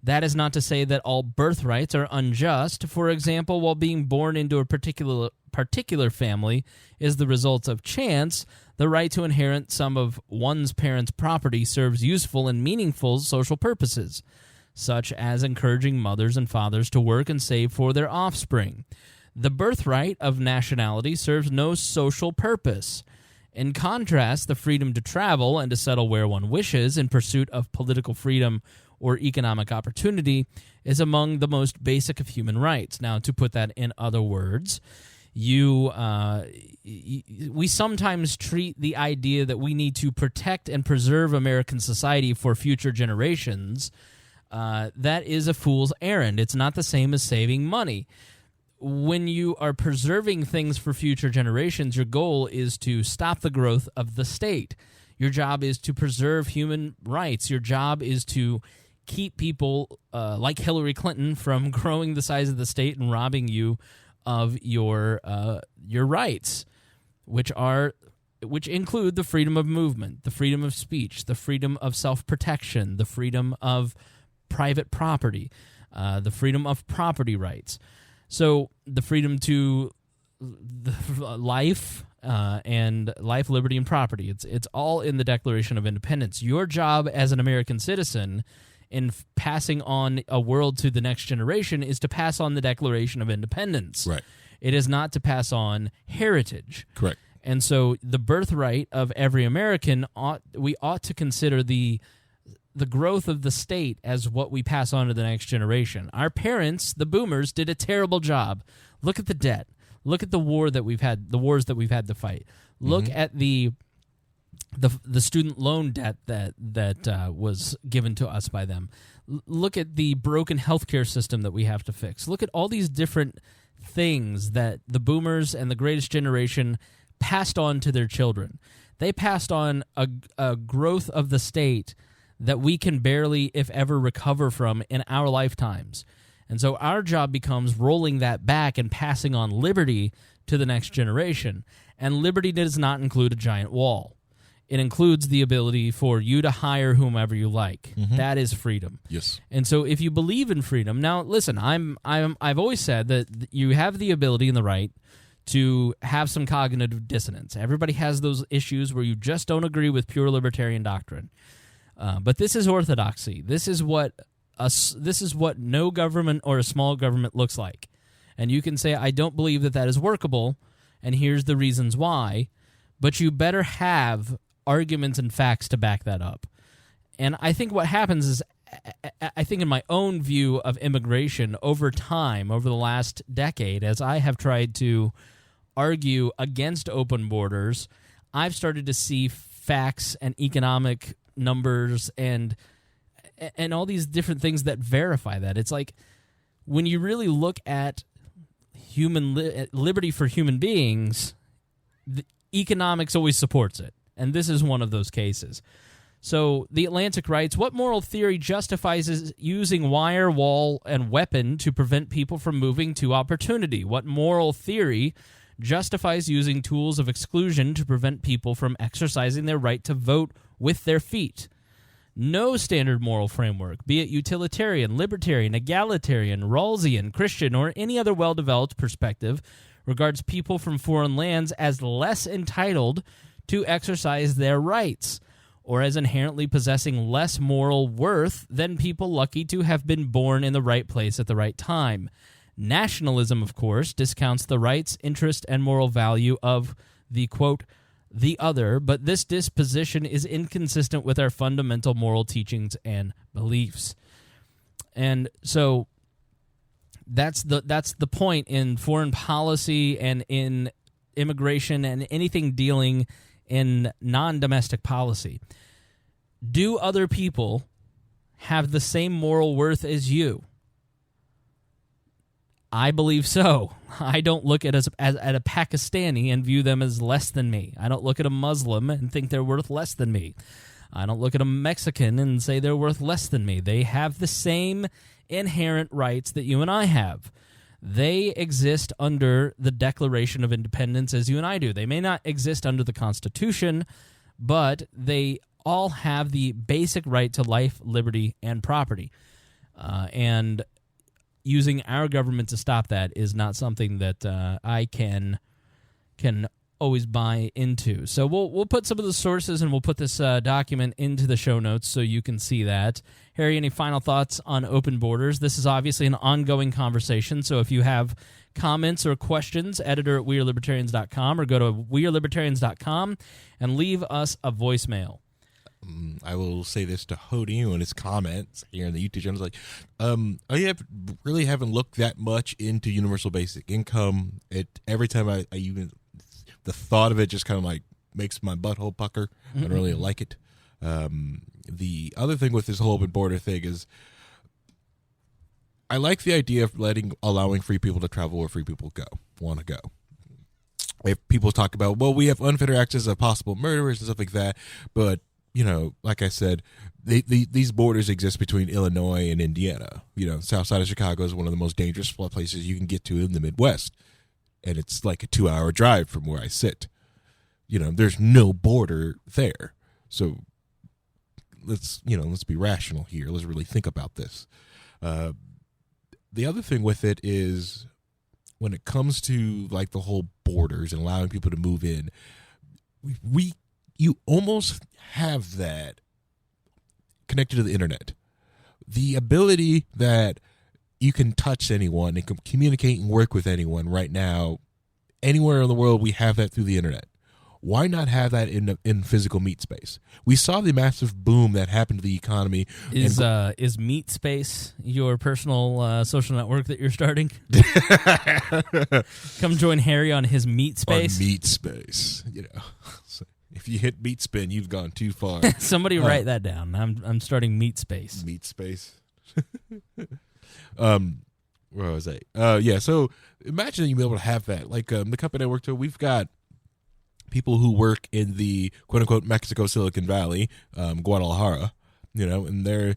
That is not to say that all birthrights are unjust. For example, while being born into a particular family is the result of chance, the right to inherit some of one's parents' property serves useful and meaningful social purposes, such as encouraging mothers and fathers to work and save for their offspring. The birthright of nationality serves no social purpose. In contrast, the freedom to travel and to settle where one wishes in pursuit of political freedom or economic opportunity is among the most basic of human rights. Now, to put that in other words, we sometimes treat the idea that we need to protect and preserve American society for future generations. That is a fool's errand. It's not the same as saving money. When you are preserving things for future generations, your goal is to stop the growth of the state. Your job is to preserve human rights. Your job is to keep people like Hillary Clinton from growing the size of the state and robbing you of your rights, which include the freedom of movement, the freedom of speech, the freedom of self-protection, the freedom of private property, the freedom of property rights. So the freedom to life and life, liberty, and property. It's all in the Declaration of Independence. Your job as an American citizen in passing on a world to the next generation is to pass on the Declaration of Independence. Right. It is not to pass on heritage. Correct. And so the birthright of every American, we ought to consider the growth of the state as what we pass on to the next generation. Our parents, the boomers, did a terrible job. Look at the debt. Look at the wars that we've had to fight. Look at the student loan debt that was given to us by them. Look at the broken healthcare system that we have to fix. Look at all these different things that the boomers and the greatest generation passed on to their children. They passed on a growth of the state that we can barely, if ever, recover from in our lifetimes. And so our job becomes rolling that back and passing on liberty to the next generation. And liberty does not include a giant wall. It includes the ability for you to hire whomever you like. That is freedom. Yes. And so if you believe in freedom, now listen, I've always said that you have the ability and the right to have some cognitive dissonance. Everybody has those issues where you just don't agree with pure libertarian doctrine. But this is orthodoxy. This is what no government or a small government looks like. And you can say, I don't believe that is workable, and here's the reasons why, but you better have arguments and facts to back that up. And I think what happens is, I think in my own view of immigration over time, over the last decade, as I have tried to argue against open borders, I've started to see facts and economic numbers and all these different things that verify that. It's like when you really look at human liberty for human beings, the economics always supports it, and this is one of those cases. So The Atlantic writes, what moral theory justifies using wire, wall, and weapon to prevent people from moving to opportunity? What moral theory justifies using tools of exclusion to prevent people from exercising their right to vote with their feet? No standard moral framework, be it utilitarian, libertarian, egalitarian, Rawlsian, Christian, or any other well-developed perspective, regards people from foreign lands as less entitled to exercise their rights, or as inherently possessing less moral worth than people lucky to have been born in the right place at the right time. Nationalism, of course, discounts the rights, interest, and moral value of the, quote, the other, but this disposition is inconsistent with our fundamental moral teachings and beliefs. And so that's the point in foreign policy and in immigration and anything dealing in non-domestic policy. Do other people have the same moral worth as you? I believe so. I don't look at a Pakistani and view them as less than me. I don't look at a Muslim and think they're worth less than me. I don't look at a Mexican and say they're worth less than me. They have the same inherent rights that you and I have. They exist under the Declaration of Independence as you and I do. They may not exist under the Constitution, but they all have the basic right to life, liberty, and property. And using our government to stop that is not something that I can always buy into. So we'll put some of the sources and we'll put this document into the show notes so you can see that. Harry, any final thoughts on open borders? This is obviously an ongoing conversation, so if you have comments or questions, editor at wearelibertarians.com or go to wearelibertarians.com and leave us a voicemail. I will say this to Hody in his comments here in the YouTube channel. Like, I really haven't looked that much into universal basic income. Every time I even the thought of it just kind of like makes my butthole pucker. I don't really like it. The other thing with this whole open border thing is I like the idea of allowing free people to travel where free people want to go. If people talk about, well, we have unfettered access to possible murderers and stuff like that, but you know, like I said, these borders exist between Illinois and Indiana. You know, south side of Chicago is one of the most dangerous places you can get to in the Midwest. And it's like a 2-hour drive from where I sit. You know, there's no border there. So let's be rational here. Let's really think about this. The other thing with it is when it comes to like the whole borders and allowing people to move in, you almost have that connected to the internet. The ability that you can touch anyone and can communicate and work with anyone right now, anywhere in the world, we have that through the internet. Why not have that in physical meat space? We saw the massive boom that happened to the economy. Is Meat Space your personal social network that you're starting? Come join Harry on his Meat Space. On Meat Space, you know. If you hit Meat Spin, you've gone too far. Somebody write that down. I'm starting Meat Space. Meat Space. Where was I? Yeah. So imagine that you'd be able to have that. Like the company I work to, we've got people who work in the quote unquote Mexico Silicon Valley, Guadalajara. You know, and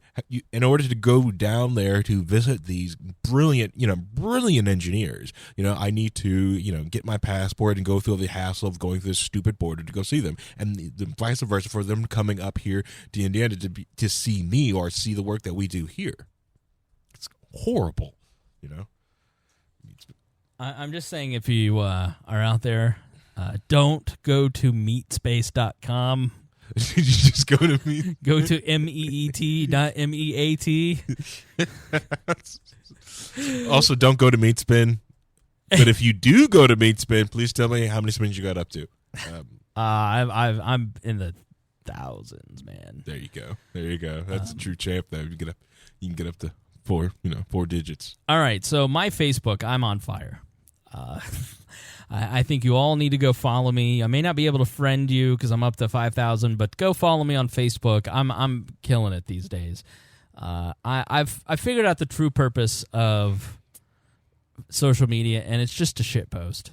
in order to go down there to visit these brilliant engineers, you know, I need to, get my passport and go through the hassle of going through this stupid border to go see them, and the vice versa for them coming up here to Indiana to see me or see the work that we do here. It's horrible, you know. I'm just saying, if you are out there, don't go to meatspace.com. You just go to meet. Go to MEET, not MEAT. Also, don't go to Meat Spin. But if you do go to Meat Spin, please tell me how many spins you got up to. I'm in the thousands, man. There you go. That's a true champ. Though you can get up to 4 digits. All right. So my Facebook, I'm on fire. I think you all need to go follow me. I may not be able to friend you because I'm up to 5,000, but go follow me on Facebook. I'm killing it these days. I've figured out the true purpose of social media, and it's just a shitpost.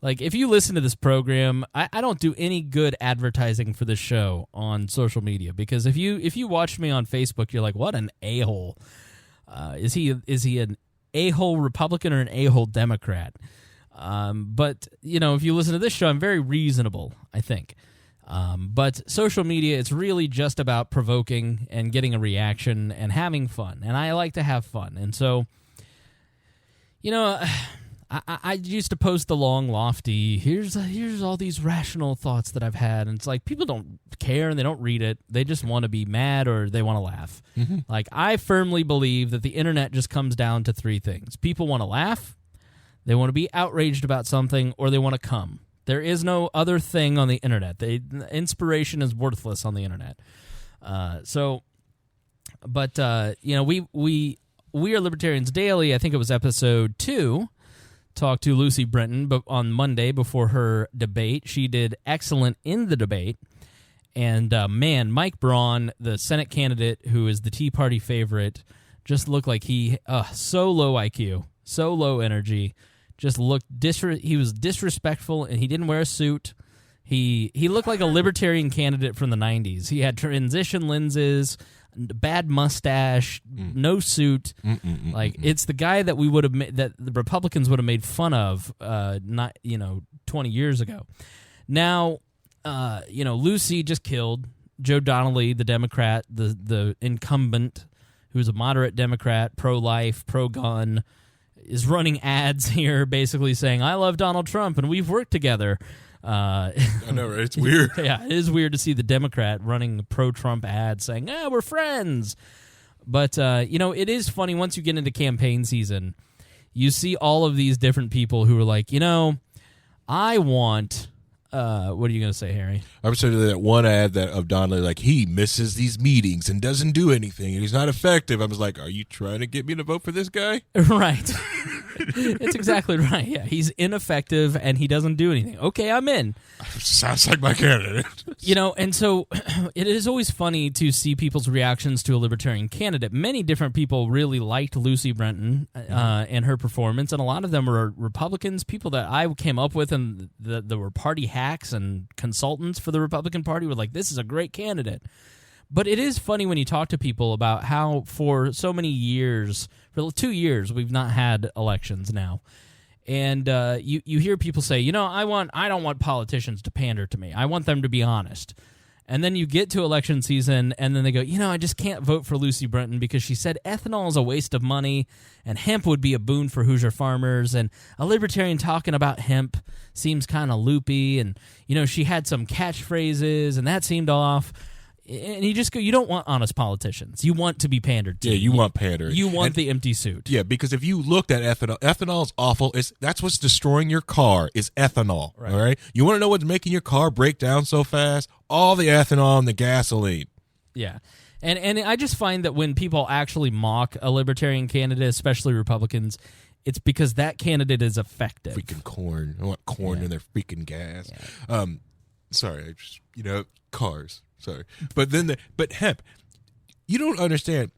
Like, if you listen to this program, I don't do any good advertising for this show on social media, because if you watch me on Facebook, you're like, what an a-hole. Is he an a-hole Republican or an a-hole Democrat? But, if you listen to this show, I'm very reasonable, I think. But social media, it's really just about provoking and getting a reaction and having fun. And I like to have fun. And so, I used to post the long, lofty, here's all these rational thoughts that I've had. And it's like, people don't care and they don't read it. They just want to be mad or they want to laugh. Mm-hmm. Like, I firmly believe that the internet just comes down to three things. People want to laugh, they want to be outraged about something, or they want to come. There is no other thing on the internet. Inspiration is worthless on the internet. We are Libertarians Daily. I think it was episode 2. Talked to Lucy Brenton on Monday before her debate. She did excellent in the debate. And, Mike Braun, the Senate candidate who is the Tea Party favorite, just looked like so low IQ, so low energy. Just looked he was disrespectful, and he didn't wear a suit. He looked like a libertarian candidate from the 90s. He had transition lenses, bad mustache, no suit. It's the guy that we would have that the Republicans would have made fun of 20 years ago. Now, Lucy just killed Joe Donnelly, the Democrat, the incumbent, who's a moderate Democrat, pro-life, pro-gun, is running ads here basically saying, I love Donald Trump and we've worked together. I know, right? It's weird. Yeah, it is weird to see the Democrat running pro-Trump ads saying, we're friends. But, it is funny once you get into campaign season, you see all of these different people who are like, I want... what are you going to say, Harry? I was saying that one ad of Donnelly, like, he misses these meetings and doesn't do anything, and he's not effective. I was like, are you trying to get me to vote for this guy? Right. It's exactly right. Yeah, he's ineffective, and he doesn't do anything. Okay, I'm in. Sounds like my candidate. And so it is always funny to see people's reactions to a libertarian candidate. Many different people really liked Lucy Brenton and her performance, and a lot of them were Republicans, people that I came up with and that were party hacks and consultants for the Republican Party were like, this is a great candidate. But it is funny when you talk to people about how for so many years, for 2 years, we've not had elections now. And you hear people say, I don't want politicians to pander to me. I want them to be honest. And then you get to election season, and then they go, I just can't vote for Lucy Brenton because she said ethanol is a waste of money, and hemp would be a boon for Hoosier farmers, and a libertarian talking about hemp seems kind of loopy, and, she had some catchphrases, and that seemed off. And you just go, you don't want honest politicians. You want to be pandered to. Yeah, you want pandering. You want the empty suit. Yeah, because if you looked at ethanol is awful. That's what's destroying your car is ethanol. Right. All right? You want to know what's making your car break down so fast? All the ethanol and the gasoline. Yeah. And I just find that when people actually mock a libertarian candidate, especially Republicans, it's because that candidate is effective. Freaking corn. I want corn in their freaking gas. Yeah. Sorry, I just, cars. Sorry. But hemp, you don't understand.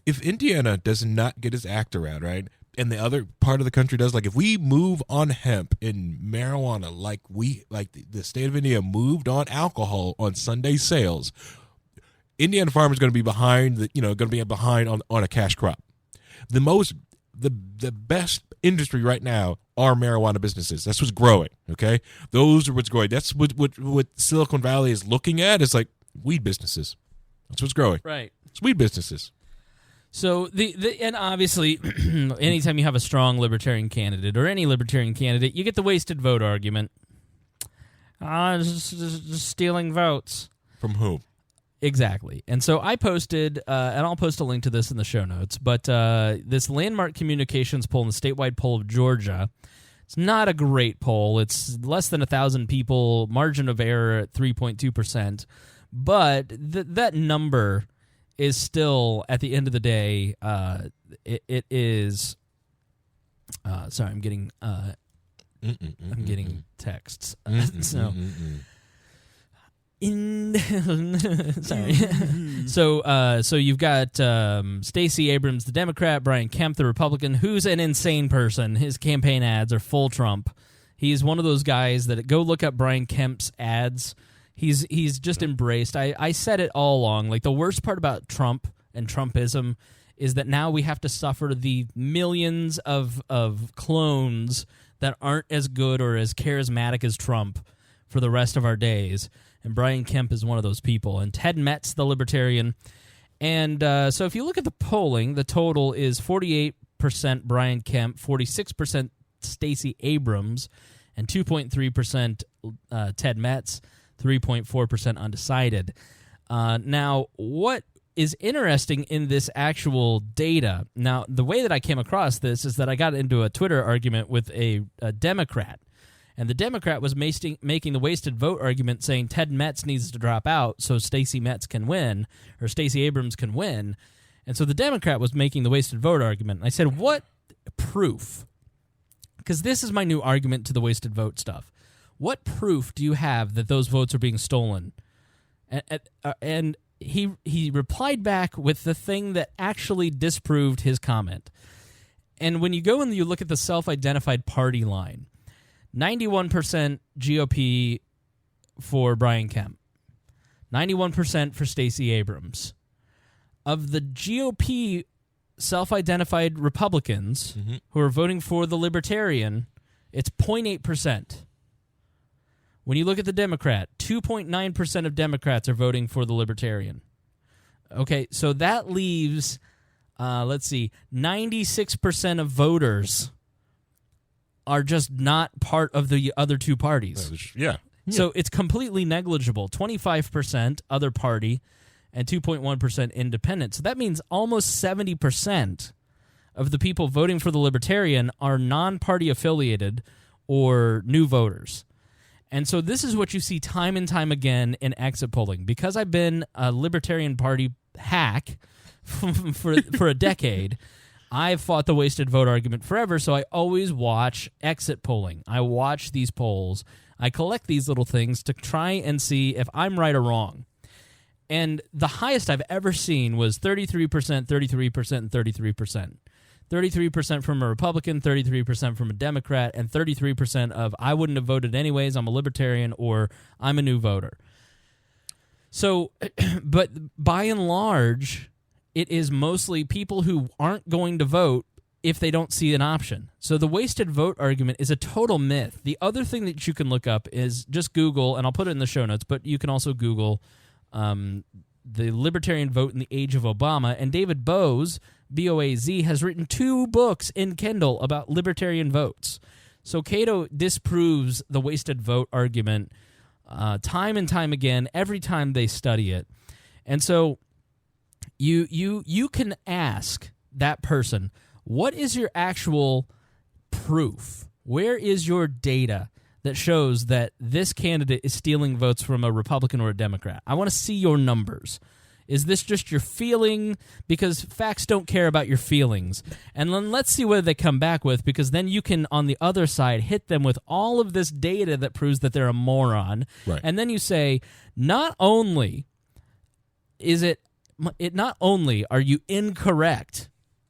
If Indiana does not get its act around, right, and the other part of the country does, like if we move on hemp and marijuana like the state of Indiana moved on alcohol on Sunday sales, Indiana farmers going to be behind on a cash crop. The best industry right now are marijuana businesses. That's what's growing, okay? Those are what's growing. That's what Silicon Valley is looking at. It's like weed businesses. That's what's growing. Right. It's weed businesses. So and obviously, anytime you have a strong libertarian candidate or any libertarian candidate, you get the wasted vote argument. Just stealing votes. From whom? Exactly. And so I posted, and I'll post a link to this in the show notes, but this Landmark Communications poll in the statewide poll of Georgia, it's not a great poll. It's less than 1,000 people, margin of error at 3.2%. But that number is still, at the end of the day, it is... sorry, I'm getting I'm getting texts. Sorry. So you've got Stacey Abrams, the Democrat, Brian Kemp, the Republican, who's an insane person. His campaign ads are full Trump. He's one of those guys that go look up Brian Kemp's ads. He's just embraced. I said it all along. Like, the worst part about Trump and Trumpism is that now we have to suffer the millions of clones that aren't as good or as charismatic as Trump for the rest of our days. And Brian Kemp is one of those people. And Ted Metz, the Libertarian. And so if you look at the polling, the total is 48% Brian Kemp, 46% Stacey Abrams, and 2.3% Ted Metz, 3.4% undecided. Now, what is interesting in this actual data, now, the way that I came across this is that I got into a Twitter argument with a Democrat. And the Democrat was making the wasted vote argument, saying Ted Metz needs to drop out so Stacey Metz can win, or Stacey Abrams can win. And so the Democrat was making the wasted vote argument. And I said, what proof? Because this is my new argument to the wasted vote stuff. What proof do you have that those votes are being stolen? And he replied back with the thing that actually disproved his comment. And when you go and you look at the self-identified party line, 91% GOP for Brian Kemp, 91% for Stacey Abrams. Of the GOP self-identified Republicans who are voting for the Libertarian, it's 0.8%. When you look at the Democrat, 2.9% of Democrats are voting for the Libertarian. Okay, so that leaves, 96% of voters are just not part of the other two parties. Yeah. So it's completely negligible. 25% other party and 2.1% independent. So that means almost 70% of the people voting for the Libertarian are non-party affiliated or new voters. And so this is what you see time and time again in exit polling. Because I've been a Libertarian Party hack for a decade, I've fought the wasted vote argument forever, so I always watch exit polling. I watch these polls. I collect these little things to try and see if I'm right or wrong. And the highest I've ever seen was 33%, 33%, and 33%. 33% from a Republican, 33% from a Democrat, and 33% of I wouldn't have voted anyways, I'm a Libertarian, or I'm a new voter. So, but by and large, it is mostly people who aren't going to vote if they don't see an option. So the wasted vote argument is a total myth. The other thing that you can look up is just Google, and I'll put it in the show notes, but you can also Google the Libertarian vote in the age of Obama, and David Boaz, B-O-A-Z, has written 2 books in Kindle about libertarian votes. So Cato disproves the wasted vote argument time and time again, every time they study it. And so you can ask that person, what is your actual proof? Where is your data that shows that this candidate is stealing votes from a Republican or a Democrat? I want to see your numbers. Is this just your feeling? Because facts don't care about your feelings. And then let's see what they come back with, because then you can, on the other side, hit them with all of this data that proves that they're a moron. Right. And then you say, not only are you incorrect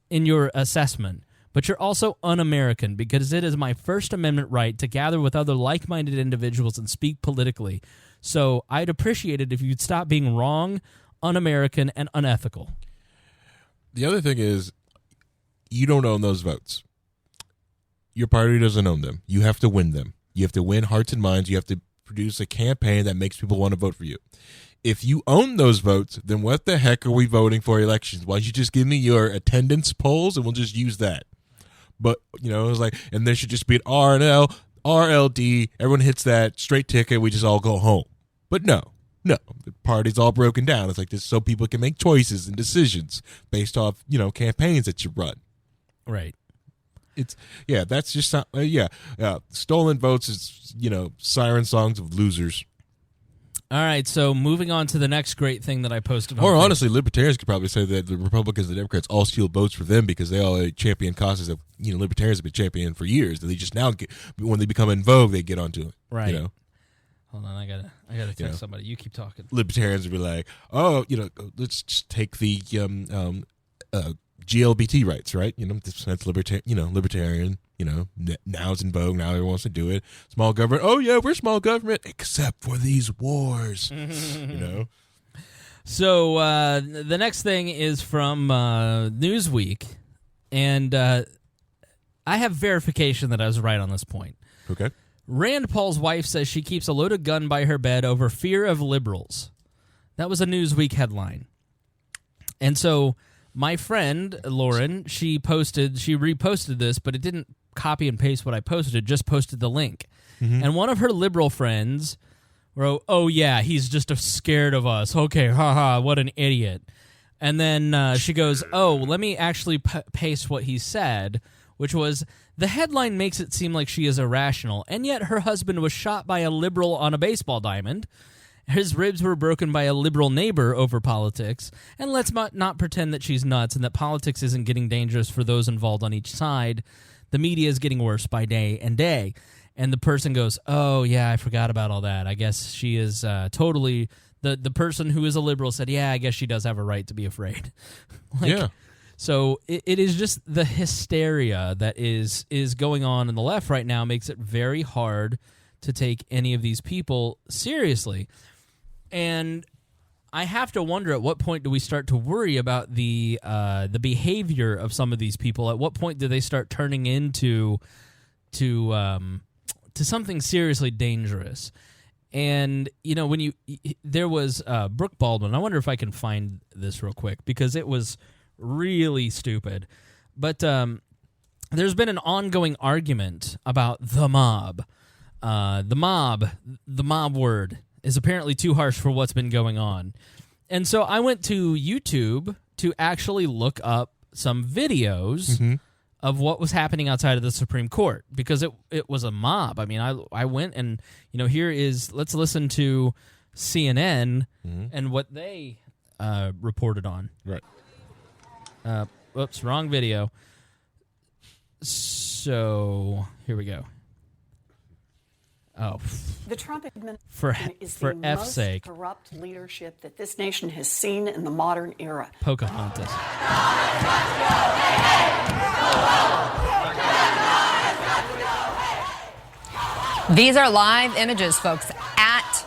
in your assessment, but you're also un-American, because it is my First Amendment right to gather with other like-minded individuals and speak politically. So I'd appreciate it if you'd stop being wrong, un-American, and unethical. The other thing is, you don't own those votes. Your party doesn't own them. You have to win them. You have to win hearts and minds. You have to produce a campaign that makes people want to vote for you. If you own those votes, then what the heck are we voting for elections? Why don't you just give me your attendance polls and we'll just use that? But, you know, it's like, and there should just be an R&L, RLD, everyone hits that, straight ticket, we just all go home. But no, the party's all broken down. It's like this so people can make choices and decisions based off, you know, campaigns that you run. Right. That's just not, stolen votes is, you know, siren songs of losers. All right, so moving on to the next great thing that I posted on Or Facebook. honestly, libertarians could probably say that the Republicans and the Democrats all steal votes for them because they all champion causes that libertarians have been championing for years. That they just now get, when they become in vogue, they get onto it. Right. You know? Hold on, I gotta text somebody. You keep talking. Libertarians would be like, oh, let's just take the GLBT rights, right? That's libertarian. Now it's in vogue. Now everyone wants to do it. Small government. Oh yeah, we're small government, except for these wars. So the next thing is from Newsweek, and I have verification that I was right on this point. Okay. Rand Paul's wife says she keeps a loaded gun by her bed over fear of liberals. That was a Newsweek headline. And so my friend, Lauren, she reposted this, but it didn't copy and paste what I posted. It just posted the link. Mm-hmm. And one of her liberal friends wrote, oh, yeah, he's just scared of us. Okay, haha, what an idiot. And then she goes, oh, let me actually paste what he said, which was, the headline makes it seem like she is irrational, and yet her husband was shot by a liberal on a baseball diamond. His ribs were broken by a liberal neighbor over politics, and let's not pretend that she's nuts and that politics isn't getting dangerous for those involved on each side. The media is getting worse by day and day. And the person goes, oh, yeah, I forgot about all that. I guess she is totally... The person who is a liberal said, yeah, I guess she does have a right to be afraid. Yeah. So it is just the hysteria that is going on in the left right now makes it very hard to take any of these people seriously. And I have to wonder, at what point do we start to worry about the behavior of some of these people? At what point do they start turning into something seriously dangerous? And when there was Brooke Baldwin. I wonder if I can find this real quick because it was really stupid. But there's been an ongoing argument about the mob. The mob word is apparently too harsh for what's been going on. And so I went to YouTube to actually look up some videos of what was happening outside of the Supreme Court because it was a mob. I mean, I went and, let's listen to CNN and what they reported on. Right. Whoops, wrong video. So, here we go. Oh, the Trump administration is for the F's most sake. corrupt leadership that this nation has seen in the modern era. Pocahontas. These are live images, folks, at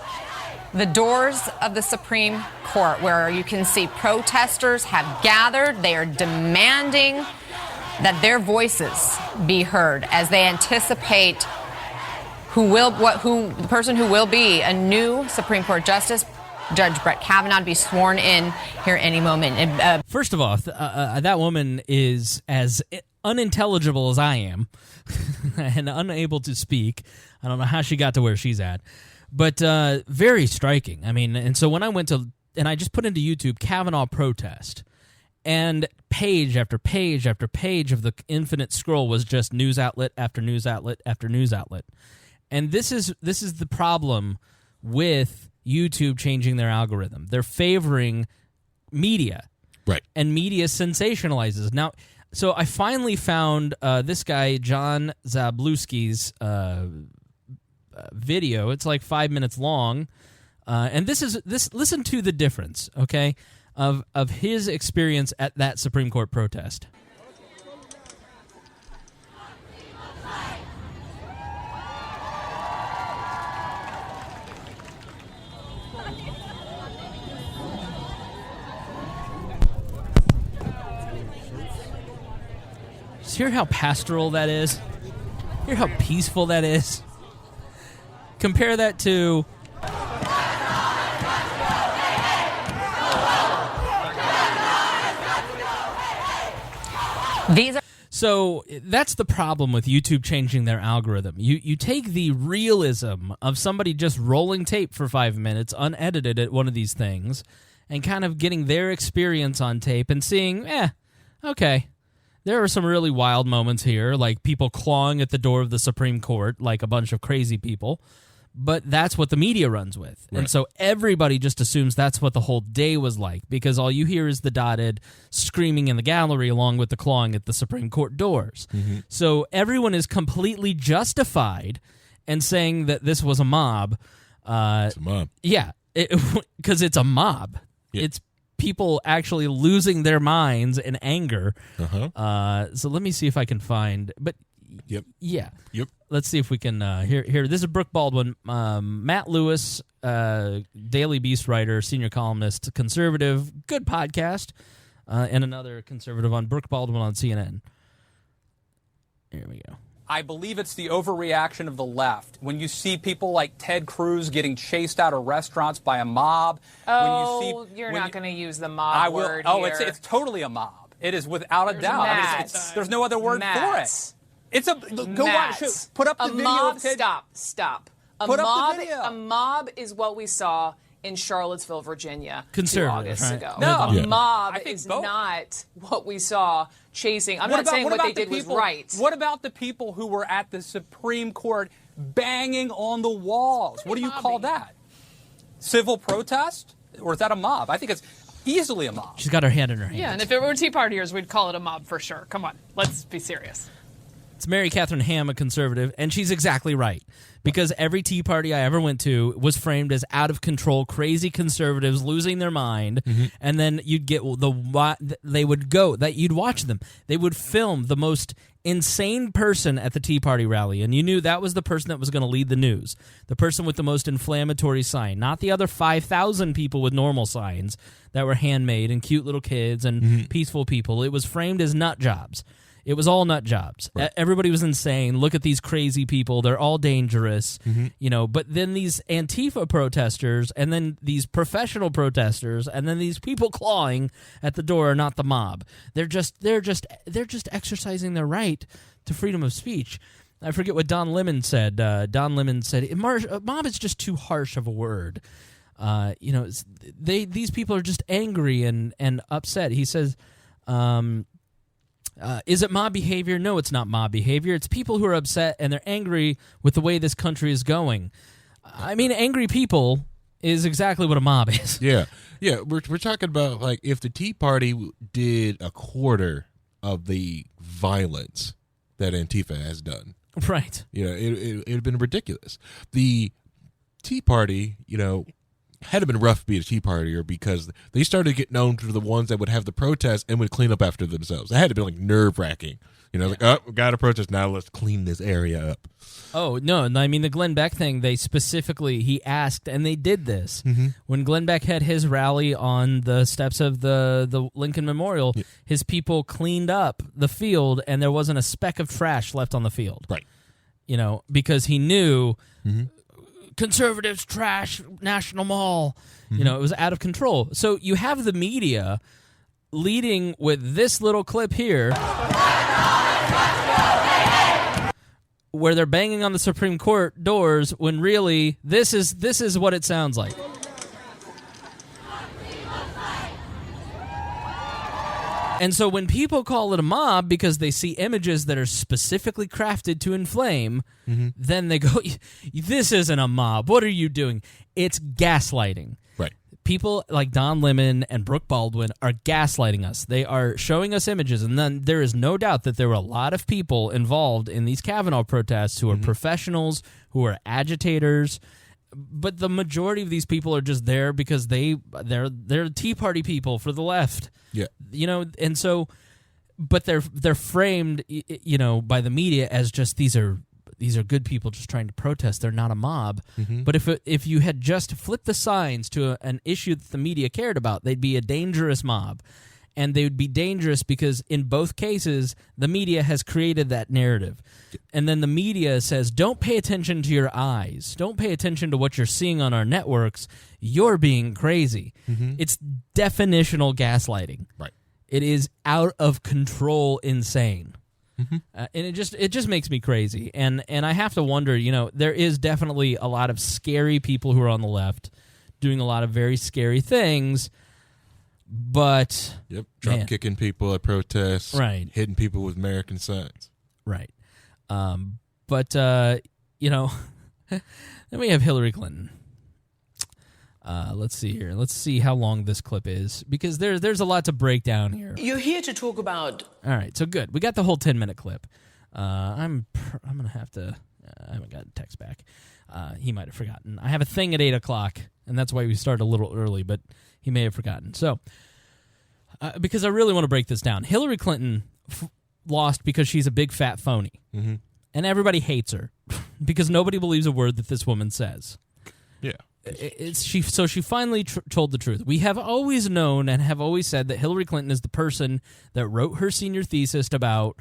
the doors of the Supreme Court, where you can see protesters have gathered. They are demanding that their voices be heard as they anticipate the person who will be a new Supreme Court justice, Judge Brett Kavanaugh, to be sworn in here any moment. First of all, that woman is as unintelligible as I am and unable to speak. I don't know how she got to where she's at, but very striking. I mean, and so when I went and I just put into YouTube Kavanaugh protest, and page after page after page of the infinite scroll was just news outlet after news outlet after news outlet. And this is the problem with YouTube changing their algorithm. They're favoring media. Right. And media sensationalizes. Now, so I finally found this guy, John Zabluski's video. It's like 5 minutes long. And listen to the difference, okay, of his experience at that Supreme Court protest. Hear how pastoral that is? Hear how peaceful that is? Compare that to... So that's the problem with YouTube changing their algorithm. You take the realism of somebody just rolling tape for 5 minutes, unedited at one of these things, and kind of getting their experience on tape and seeing, okay, there are some really wild moments here, like people clawing at the door of the Supreme Court like a bunch of crazy people. But that's what the media runs with. Right. And so everybody just assumes that's what the whole day was like, because all you hear is the dotted screaming in the gallery along with the clawing at the Supreme Court doors. So everyone is completely justified in saying that this was a mob. It's a mob. Yeah, because it's a mob. Yeah. It's people actually losing their minds in anger. So let me see if I can find. But yeah. Yep. Let's see if we can here. This is Brooke Baldwin, Matt Lewis, Daily Beast writer, senior columnist, conservative, good podcast, and another conservative on Brooke Baldwin on CNN. Here we go. I believe it's the overreaction of the left. When you see people like Ted Cruz getting chased out of restaurants by a mob. You're not going to use the mob word here. It's totally a mob. It is without a doubt. I mean, there's no other word for it. It's a go watch. Put up the video. Mob. Of Ted. Stop. Put up the video. A mob is what we saw in Charlottesville, Virginia, 2 August ago. No, a mob is not what we saw chasing. I'm not saying what they did was right. What about the people who were at the Supreme Court banging on the walls? What do you call that? Civil protest? Or is that a mob? I think it's easily a mob. She's got her hand in her hand. Yeah, and if it were Tea Partiers, we'd call it a mob for sure. Come on, let's be serious. It's Mary Catherine Ham, a conservative, and she's exactly right. Because every Tea Party I ever went to was framed as out of control, crazy conservatives losing their mind, and then you'd get you'd watch them. They would film the most insane person at the Tea Party rally, and you knew that was the person that was going to lead the news, the person with the most inflammatory sign, not the other 5,000 people with normal signs that were handmade and cute little kids and peaceful people. It was framed as nut jobs. It was all nut jobs. Right. Everybody was insane. Look at these crazy people. They're all dangerous. But then these Antifa protesters and then these professional protesters and then these people clawing at the door are not the mob. They're just exercising their right to freedom of speech. I forget what Don Lemon said. Don Lemon said, mob is just too harsh of a word. These people are just angry and upset. He says, is it mob behavior? No, it's not mob behavior. It's people who are upset and they're angry with the way this country is going. I mean, angry people is exactly what a mob is. Yeah. We're talking about, like, if the Tea Party did a quarter of the violence that Antifa has done. Right. It would have been ridiculous. The Tea Party, had it been rough to be a Tea Partier because they started to get known for the ones that would have the protest and would clean up after themselves. That had to be like nerve-wracking. Like, oh, we got a protest, now let's clean this area up. Oh, no, I mean, the Glenn Beck thing, he asked, and they did this. When Glenn Beck had his rally on the steps of the Lincoln Memorial, his people cleaned up the field, and there wasn't a speck of trash left on the field. Right. Because he knew... conservatives trash National Mall. It was out of control. So you have the media leading with this little clip here where they're banging on the Supreme Court doors when really this is what it sounds like. And so when people call it a mob because they see images that are specifically crafted to inflame, then they go, this isn't a mob. What are you doing? It's gaslighting. Right. People like Don Lemon and Brooke Baldwin are gaslighting us. They are showing us images, and then there is no doubt that there were a lot of people involved in these Kavanaugh protests who are professionals, who are agitators, but the majority of these people are just there because they're Tea Party people for the left. Yeah. And so, but they're framed, by the media as just these are good people just trying to protest. They're not a mob. But if you had just flipped the signs to an issue that the media cared about, they'd be a dangerous mob. And they would be dangerous because in both cases, the media has created that narrative. And then the media says, don't pay attention to your eyes. Don't pay attention to what you're seeing on our networks. You're being crazy. It's definitional gaslighting. Right. It is out of control insane. And it just makes me crazy. And I have to wonder, there is definitely a lot of scary people who are on the left doing a lot of very scary things. But drop kicking people at protests, right? Hitting people with American signs, right? Then we have Hillary Clinton. Let's see here. Let's see how long this clip is, because there's a lot to break down here. You're here to talk about... All right, so good. We got the whole 10-minute clip. I'm going to have to... I haven't gotten text back. He might have forgotten. I have a thing at 8 o'clock, and that's why we started a little early, but he may have forgotten. So, because I really want to break this down. Hillary Clinton lost because she's a big fat phony. Mm-hmm. And everybody hates her because nobody believes a word that this woman says. Yeah. She finally told the truth. We have always known and have always said that Hillary Clinton is the person that wrote her senior thesis about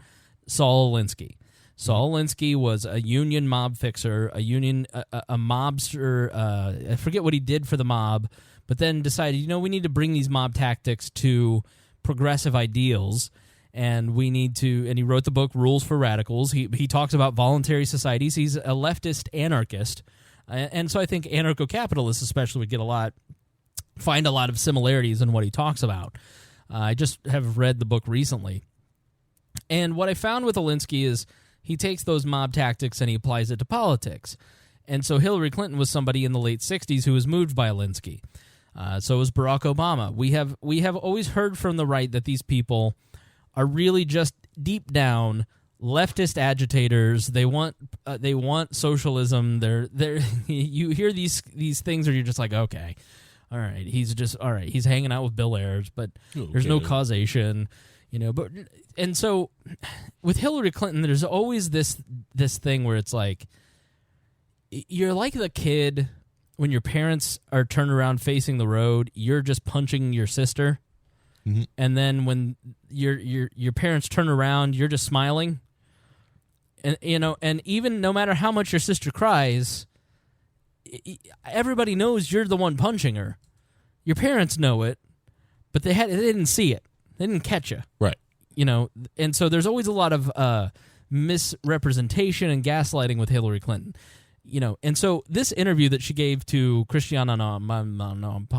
Saul Alinsky. Saul Alinsky was a union mob fixer, a mobster. I forget what he did for the mob, but then decided, we need to bring these mob tactics to progressive ideals. And we need to, and he wrote the book Rules for Radicals. He talks about voluntary societies. He's a leftist anarchist, and so I think anarcho-capitalists especially would find a lot of similarities in what he talks about. I just have read the book recently, and what I found with Alinsky is he takes those mob tactics and he applies it to politics. And so Hillary Clinton was somebody in the late '60s who was moved by Alinsky. So was Barack Obama. We have always heard from the right that these people are really just deep down leftist agitators. They want socialism. They're you hear these things where you're just like, okay, all right, he's hanging out with Bill Ayers, but there's no causation, But and so with Hillary Clinton, there's always this thing where it's like you're like the kid when your parents are turned around facing the road, you're just punching your sister. Mm-hmm. And then when your parents turn around, you're just smiling, and and even no matter how much your sister cries, everybody knows you're the one punching her. Your parents know it, but they didn't see it, they didn't catch you, right? And so there's always a lot of misrepresentation and gaslighting with Hillary Clinton. And so this interview that she gave to Christiane Amanpour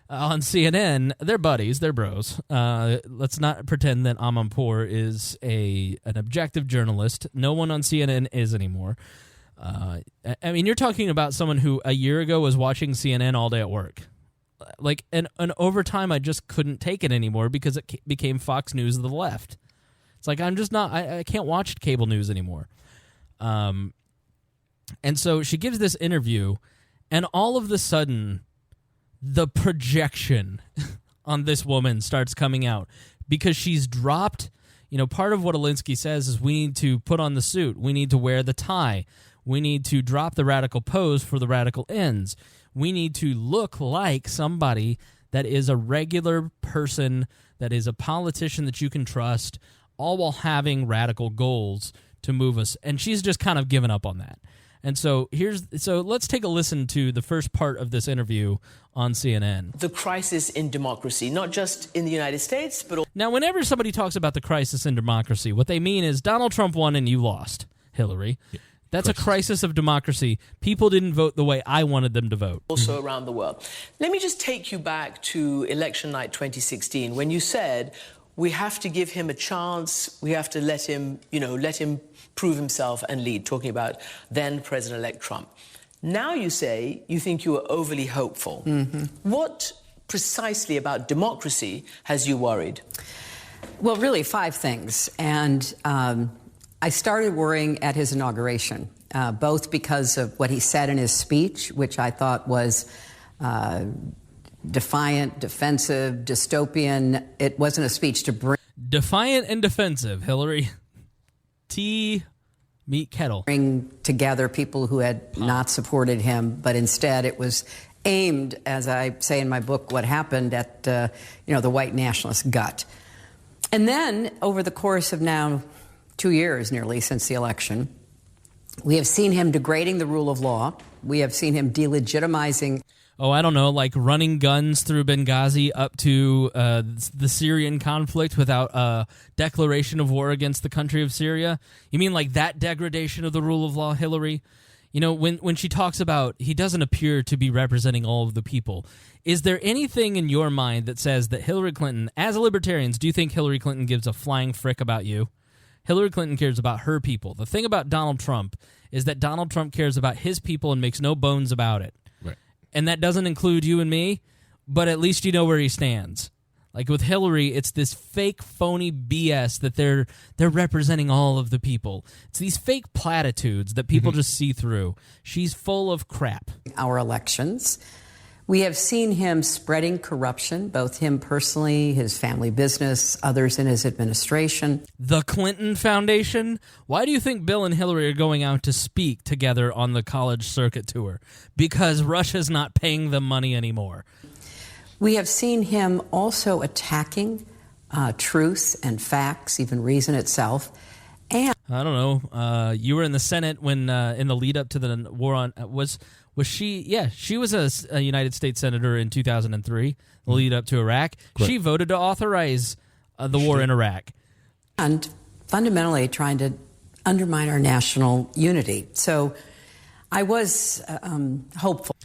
on CNN, they're buddies, they're bros. Let's not pretend that Amanpour is an objective journalist. No one on CNN is anymore. I mean, you're talking about someone who a year ago was watching CNN all day at work. And over time, I just couldn't take it anymore because it became Fox News of the left. It's like I'm just not. I can't watch cable news anymore. And so she gives this interview, and all of a sudden, the projection on this woman starts coming out because she's dropped. Part of what Alinsky says is we need to put on the suit. We need to wear the tie. We need to drop the radical pose for the radical ends. We need to look like somebody that is a regular person, that is a politician that you can trust, all while having radical goals to move us. And she's just kind of given up on that. And so let's take a listen to the first part of this interview on CNN. The crisis in democracy, not just in the United States, but... Now, whenever somebody talks about the crisis in democracy, what they mean is Donald Trump won and you lost, Hillary. Yeah. That's a crisis of democracy. People didn't vote the way I wanted them to vote. Also around the world. Let me just take you back to election night 2016, when you said, we have to give him a chance, we have to let him prove himself and lead, talking about then President-elect Trump. Now you say you think you were overly hopeful. Mm-hmm. What precisely about democracy has you worried? Well, really 5 things. And I started worrying at his inauguration, both because of what he said in his speech, which I thought was defiant, defensive, dystopian. It wasn't a speech to bring... Defiant and defensive, Hillary. Meat kettle. Bring together people who had not supported him, but instead it was aimed, as I say in my book, what happened at the white nationalist gut. And then, over the course of now 2 years nearly since the election, we have seen him degrading the rule of law. We have seen him delegitimizing... I don't know, like running guns through Benghazi up to the Syrian conflict without a declaration of war against the country of Syria? You mean like that degradation of the rule of law, Hillary? When she talks about he doesn't appear to be representing all of the people, is there anything in your mind that says that Hillary Clinton, as a libertarians, do you think Hillary Clinton gives a flying frick about you? Hillary Clinton cares about her people. The thing about Donald Trump is that Donald Trump cares about his people and makes no bones about it. Right. And that doesn't include you and me, but at least you know where he stands. Like with Hillary, it's this fake, phony BS that they're representing all of the people. It's these fake platitudes that people just see through. She's full of crap. Our elections. We have seen him spreading corruption, both him personally, his family business, others in his administration. The Clinton Foundation? Why do you think Bill and Hillary are going out to speak together on the college circuit tour? Because Russia's not paying them money anymore. We have seen him also attacking truth and facts, even reason itself. And I don't know. You were in the Senate when in the lead up to the war on was she? Yeah, she was a United States senator in 2003. The lead up to Iraq, Correct. She voted to authorize the war in Iraq, and fundamentally trying to undermine our national unity. So I was hopeful.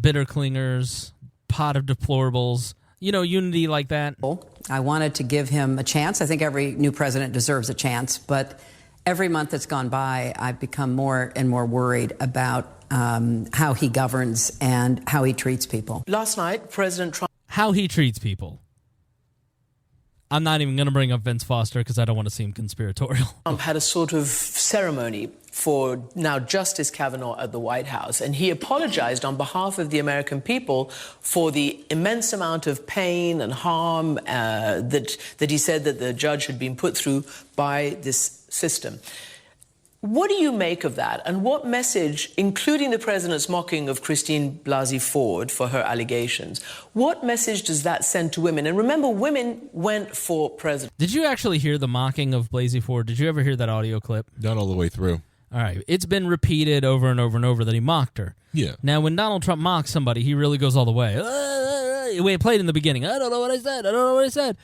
Bitter clingers. Pot of deplorables, unity like that. I wanted to give him a chance. I think every new president deserves a chance, but every month that's gone by, I've become more and more worried about how he governs and how he treats people. Last night, President Trump... How he treats people. I'm not even going to bring up Vince Foster because I don't want to seem conspiratorial. Trump had a sort of ceremony for now Justice Kavanaugh at the White House, and he apologized on behalf of the American people for the immense amount of pain and harm that he said that the judge had been put through by this system. What do you make of that? And what message, including the president's mocking of Christine Blasey Ford for her allegations, what message does that send to women? And remember, women went for president. Did you actually hear the mocking of Blasey Ford? Did you ever hear that audio clip? Not all the way through. All right. It's been repeated over and over and over that he mocked her. Yeah. Now, when Donald Trump mocks somebody, he really goes all the way. We played in the beginning. I don't know what I said. I don't know what I said.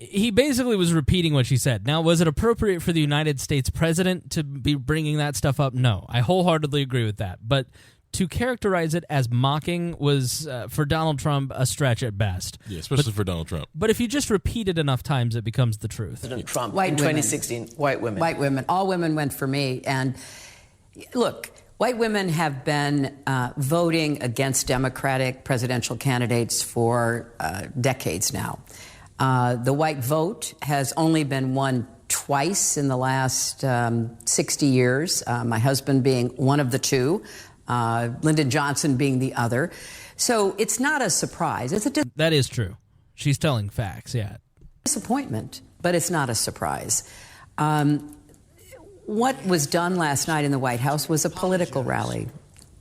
He basically was repeating what she said. Now, was it appropriate for the United States president to be bringing that stuff up? No. I wholeheartedly agree with that. But to characterize it as mocking was, for Donald Trump, a stretch at best. Yeah, especially for Donald Trump. But if you just repeat it enough times, it becomes the truth. President Trump White in women. 2016, white women. White women. All women went for me. And look, white women have been voting against Democratic presidential candidates for decades now. The white vote has only been won twice in the last 60 years, my husband being one of the two, Lyndon Johnson being the other. So it's not a surprise. That is true. She's telling facts, yeah. Disappointment, but it's not a surprise. What was done last night in the White House was a political rally.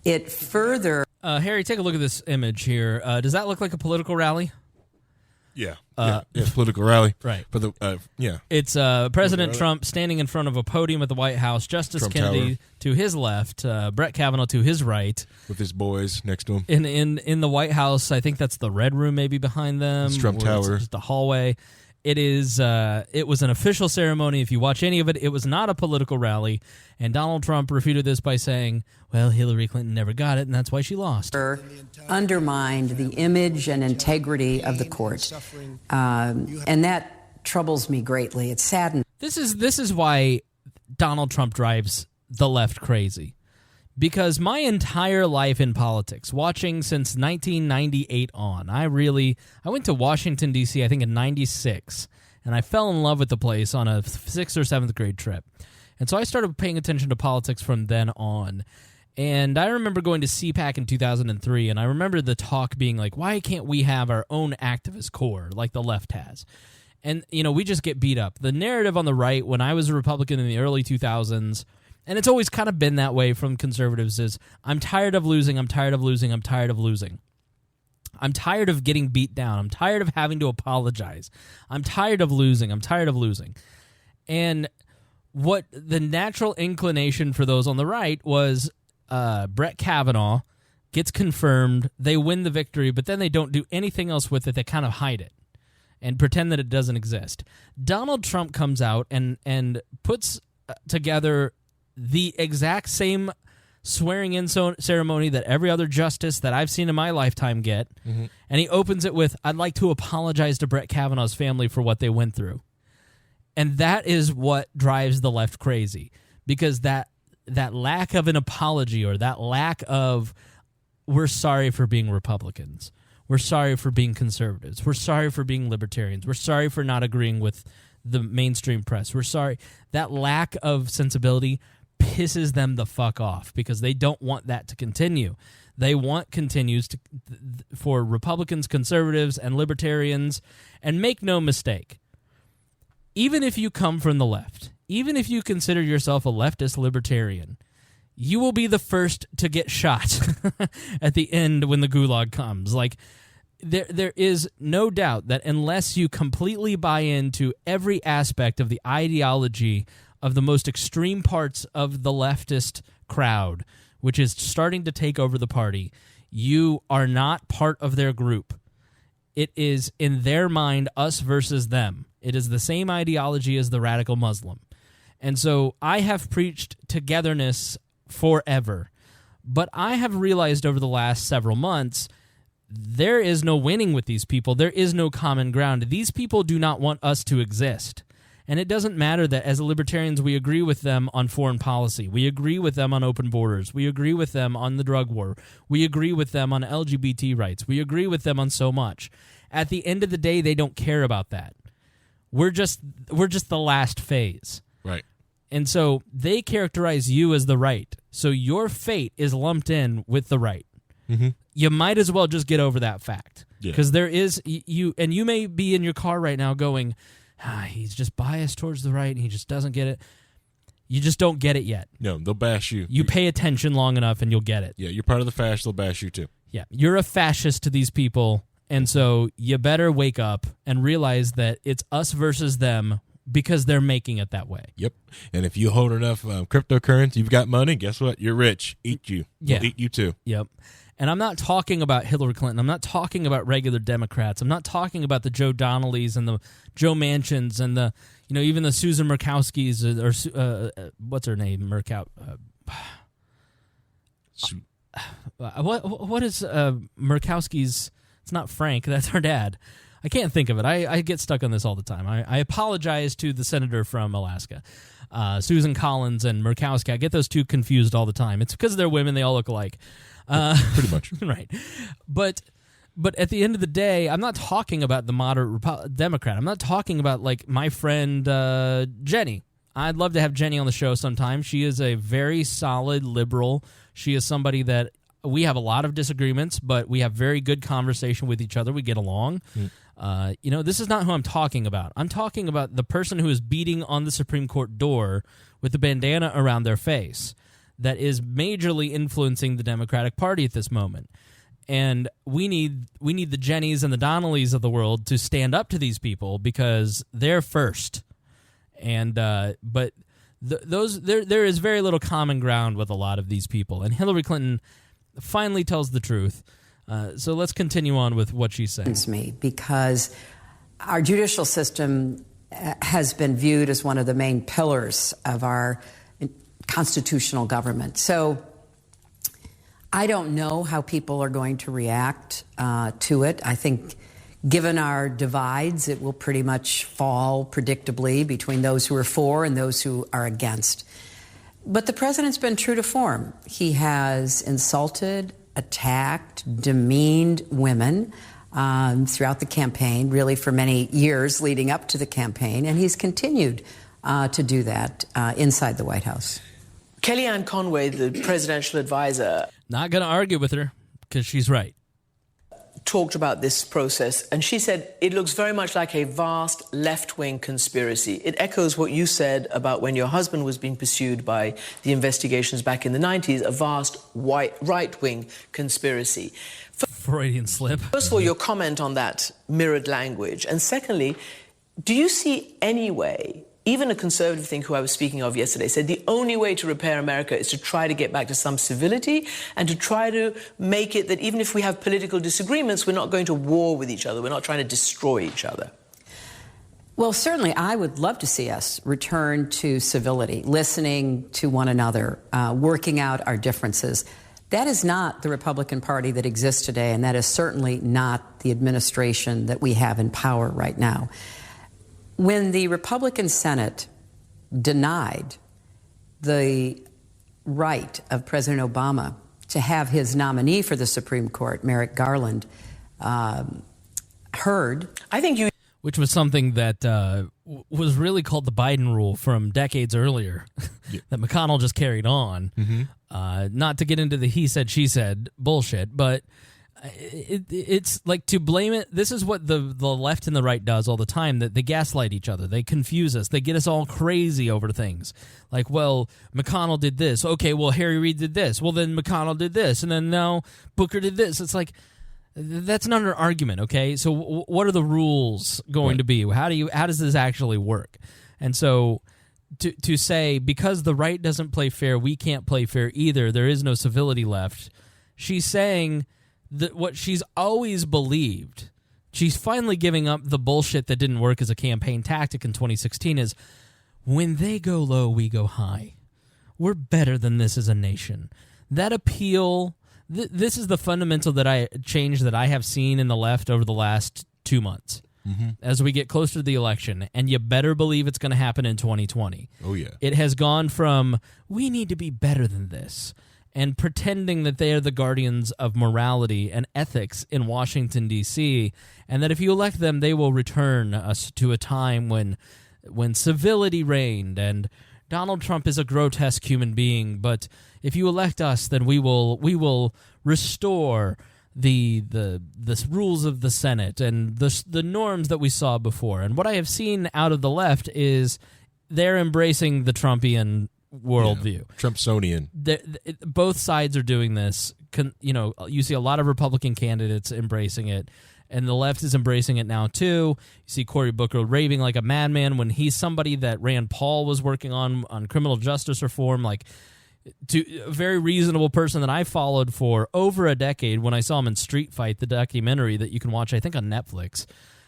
It further... Harry, take a look at this image here. Does that look like a political rally? Yeah. Political rally. Right. For the It's President Trump standing in front of a podium at the White House, Justice Trump Kennedy Tower to his left, Brett Kavanaugh to his right. with his boys next to him. In the White House, I think that's the Red Room maybe behind them. It's Trump or Tower. It's just a hallway. It is. It was an official ceremony. If you watch any of it, it was not a political rally. And Donald Trump refuted this by saying, well, Hillary Clinton never got it, and that's why she lost. Undermined the image and integrity of the court. And that troubles me greatly. It saddens. This is why Donald Trump drives the left crazy. Because my entire life in politics, watching since 1998 on, I went to Washington, D.C., I think in 96, and I fell in love with the place on a 6th or 7th grade trip. And so I started paying attention to politics from then on. And I remember going to CPAC in 2003, and I remember the talk being like, why can't we have our own activist corps like the left has? And, we just get beat up. The narrative on the right, when I was a Republican in the early 2000s, and it's always kind of been that way from conservatives, is I'm tired of losing, I'm tired of losing, I'm tired of losing. I'm tired of getting beat down. I'm tired of having to apologize. I'm tired of losing. I'm tired of losing. And what the natural inclination for those on the right was Brett Kavanaugh gets confirmed, they win the victory, but then they don't do anything else with it. They kind of hide it and pretend that it doesn't exist. Donald Trump comes out and puts together the exact same swearing-in ceremony that every other justice that I've seen in my lifetime get, and he opens it with, I'd like to apologize to Brett Kavanaugh's family for what they went through. And that is what drives the left crazy, because that lack of an apology, or that lack of, we're sorry for being Republicans, we're sorry for being conservatives, we're sorry for being libertarians, we're sorry for not agreeing with the mainstream press, we're sorry, that lack of sensibility pisses them the fuck off, because they don't want that to continue. They want for Republicans, conservatives, and libertarians. And make no mistake, even if you come from the left, even if you consider yourself a leftist libertarian, you will be the first to get shot at the end when the gulag comes. Like, there is no doubt that unless you completely buy into every aspect of the ideology of the most extreme parts of the leftist crowd, which is starting to take over the party, you are not part of their group. It is, in their mind, us versus them. It is the same ideology as the radical Muslim. And so I have preached togetherness forever. But I have realized over the last several months, there is no winning with these people. There is no common ground. These people do not want us to exist. And it doesn't matter that as libertarians we agree with them on foreign policy. We agree with them on open borders. We agree with them on the drug war. We agree with them on LGBT rights. We agree with them on so much. At the end of the day, they don't care about that. We're just the last phase. Right. And so they characterize you as the right. So your fate is lumped in with the right. Mm-hmm. You might as well just get over that fact. Because Yeah. there is, you may be in your car right now going, he's just biased towards the right and he just doesn't get it. You just don't get it yet. No, they'll bash you. You pay attention long enough and you'll get it. Yeah, you're part of the fascists, they'll bash you too. Yeah, you're a fascist to these people, and so you better wake up and realize that it's us versus them because they're making it that way. Yep. And if you hold enough cryptocurrency, you've got money, guess what? You're rich. Eat you. Yeah. They'll eat you too. Yep. And I'm not talking about Hillary Clinton. I'm not talking about regular Democrats. I'm not talking about the Joe Donnellys and the Joe Manchins and the, even the Susan Murkowskis or what's her name? What is Murkowski's? It's not Frank. That's her dad. I can't think of it. I get stuck on this all the time. I apologize to the senator from Alaska. Susan Collins and Murkowski. I get those two confused all the time. It's because they're women. They all look alike. Pretty much. Right. But at the end of the day, I'm not talking about the moderate Democrat. I'm not talking about, like, my friend Jenny. I'd love to have Jenny on the show sometime. She is a very solid liberal. She is somebody that we have a lot of disagreements, but we have very good conversation with each other. We get along. This is not who I'm talking about. I'm talking about the person who is beating on the Supreme Court door with the bandana around their face that is majorly influencing the Democratic Party at this moment. And we need the Jennys and the Donnellys of the world to stand up to these people because they're first. And but there is very little common ground with a lot of these people. And Hillary Clinton finally tells the truth. So let's continue on with what she's saying. Me because our judicial system has been viewed as one of the main pillars of our constitutional government. So I don't know how people are going to react to it. I think given our divides, it will pretty much fall predictably between those who are for and those who are against. But the president's been true to form. He has insulted, attacked, demeaned women throughout the campaign, really for many years leading up to the campaign, and he's continued to do that inside the White House. Kellyanne Conway, the presidential advisor... Not going to argue with her, because she's right. ...talked about this process, and she said it looks very much like a vast left-wing conspiracy. It echoes what you said about when your husband was being pursued by the investigations back in the 90s, a vast right-wing conspiracy. Freudian slip. First of all, your comment on that mirrored language. And secondly, do you see any way... Even a conservative thing who I was speaking of yesterday said the only way to repair America is to try to get back to some civility and to try to make it that even if we have political disagreements, we're not going to war with each other. We're not trying to destroy each other. Well, certainly I would love to see us return to civility, listening to one another, working out our differences. That is not the Republican Party that exists today, and that is certainly not the administration that we have in power right now. When the Republican Senate denied the right of President Obama to have his nominee for the Supreme Court, Merrick Garland, heard. I think you... Which was something that was really called the Biden rule from decades earlier, that McConnell just carried on. Not to get into the he said, she said bullshit, but it's like to blame it. This is what the left and the right does all the time, that they gaslight each other. They confuse us. They get us all crazy over things. Like, well, McConnell did this. Okay, well, Harry Reid did this. Well, then McConnell did this. And then now Booker did this. It's like, that's not an argument, okay? So what are the rules going to be? How does this actually work? And so to say, because the right doesn't play fair, we can't play fair either, there is no civility left, she's saying that what she's always believed, she's finally giving up the bullshit that didn't work as a campaign tactic in 2016, is when they go low, we go high. We're better than this as a nation. That appeal... This is the fundamental change that I have seen in the left over the last 2 months as we get closer to the election, and you better believe it's going to happen in 2020. Oh, yeah. It has gone from, we need to be better than this, and pretending that they are the guardians of morality and ethics in Washington, D.C., and that if you elect them, they will return us to a time when civility reigned, and Donald Trump is a grotesque human being, but if you elect us, then we will restore the rules of the Senate and the norms that we saw before. And what I have seen out of the left is they're embracing the Trumpian worldview. Trumpsonian. Both sides are doing this. You see a lot of Republican candidates embracing it, and the left is embracing it now too. You see Cory Booker raving like a madman when he's somebody that Rand Paul was working on criminal justice reform, like to a very reasonable person that I followed for over a decade when I saw him in Street Fight, the documentary that you can watch, I think, on Netflix.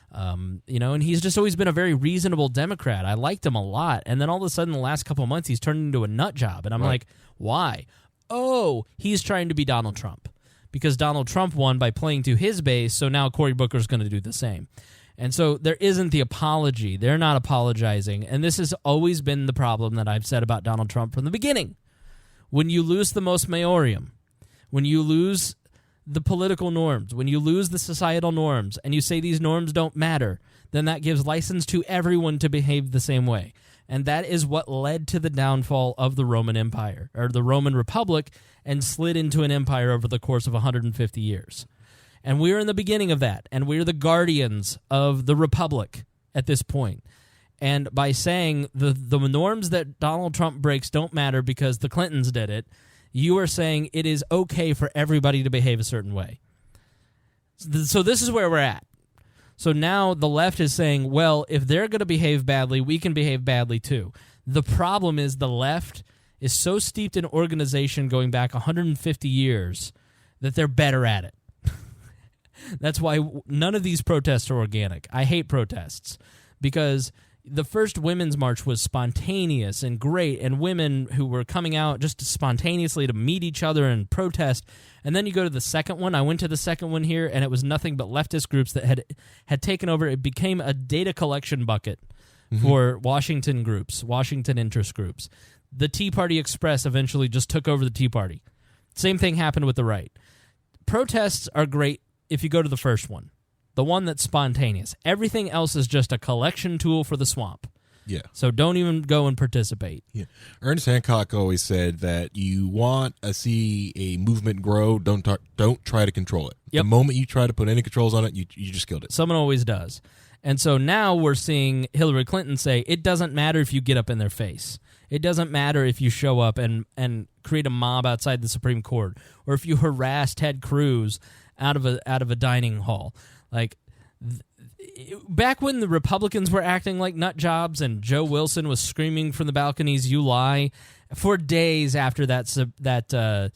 And he's just always been a very reasonable Democrat. I liked him a lot. And then all of a sudden, the last couple of months, he's turned into a nut job. And I'm like, why? Oh, he's trying to be Donald Trump. Because Donald Trump won by playing to his base, so now Cory Booker's going to do the same. And so there isn't the apology. They're not apologizing. And this has always been the problem that I've said about Donald Trump from the beginning. When you lose the most maiorum, when you lose the political norms, when you lose the societal norms, and you say these norms don't matter, then that gives license to everyone to behave the same way. And that is what led to the downfall of the Roman Empire, or the Roman Republic, and slid into an empire over the course of 150 years. And we're in the beginning of that, and we're the guardians of the Republic at this point. And by saying the norms that Donald Trump breaks don't matter because the Clintons did it, you are saying it is okay for everybody to behave a certain way. So this is where we're at. So now the left is saying, well, if they're going to behave badly, we can behave badly too. The problem is the left is so steeped in organization going back 150 years that they're better at it. That's why none of these protests are organic. I hate protests because the first Women's March was spontaneous and great, and women who were coming out just spontaneously to meet each other and protest. And then you go to the second one. I went to the second one here, and it was nothing but leftist groups that had taken over. It became a data collection bucket for Washington groups, Washington interest groups. The Tea Party Express eventually just took over the Tea Party. Same thing happened with the right. Protests are great if you go to the first one. The one that's spontaneous. Everything else is just a collection tool for the swamp. Yeah. So don't even go and participate. Yeah. Ernest Hancock always said that you want to see a movement grow, don't try to control it. Yep. The moment you try to put any controls on it, you just killed it. Someone always does. And so now we're seeing Hillary Clinton say, it doesn't matter if you get up in their face. It doesn't matter if you show up and create a mob outside the Supreme Court, or if you harass Ted Cruz out of a dining hall. Like, back when the Republicans were acting like nut jobs and Joe Wilson was screaming from the balconies, "You lie," for days after that State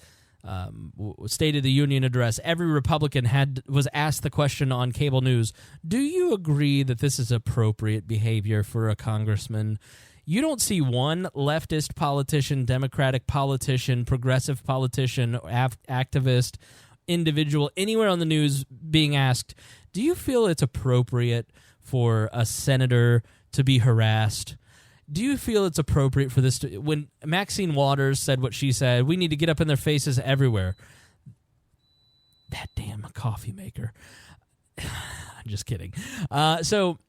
of the Union address, every Republican was asked the question on cable news, do you agree that this is appropriate behavior for a congressman? You don't see one leftist politician, Democratic politician, progressive politician, activist, individual anywhere on the news being asked, do you feel it's appropriate for a senator to be harassed? do you feel it's appropriate for this to, when Maxine Waters said what she said, we need to get up in their faces everywhere. That damn coffee maker. I'm just kidding. So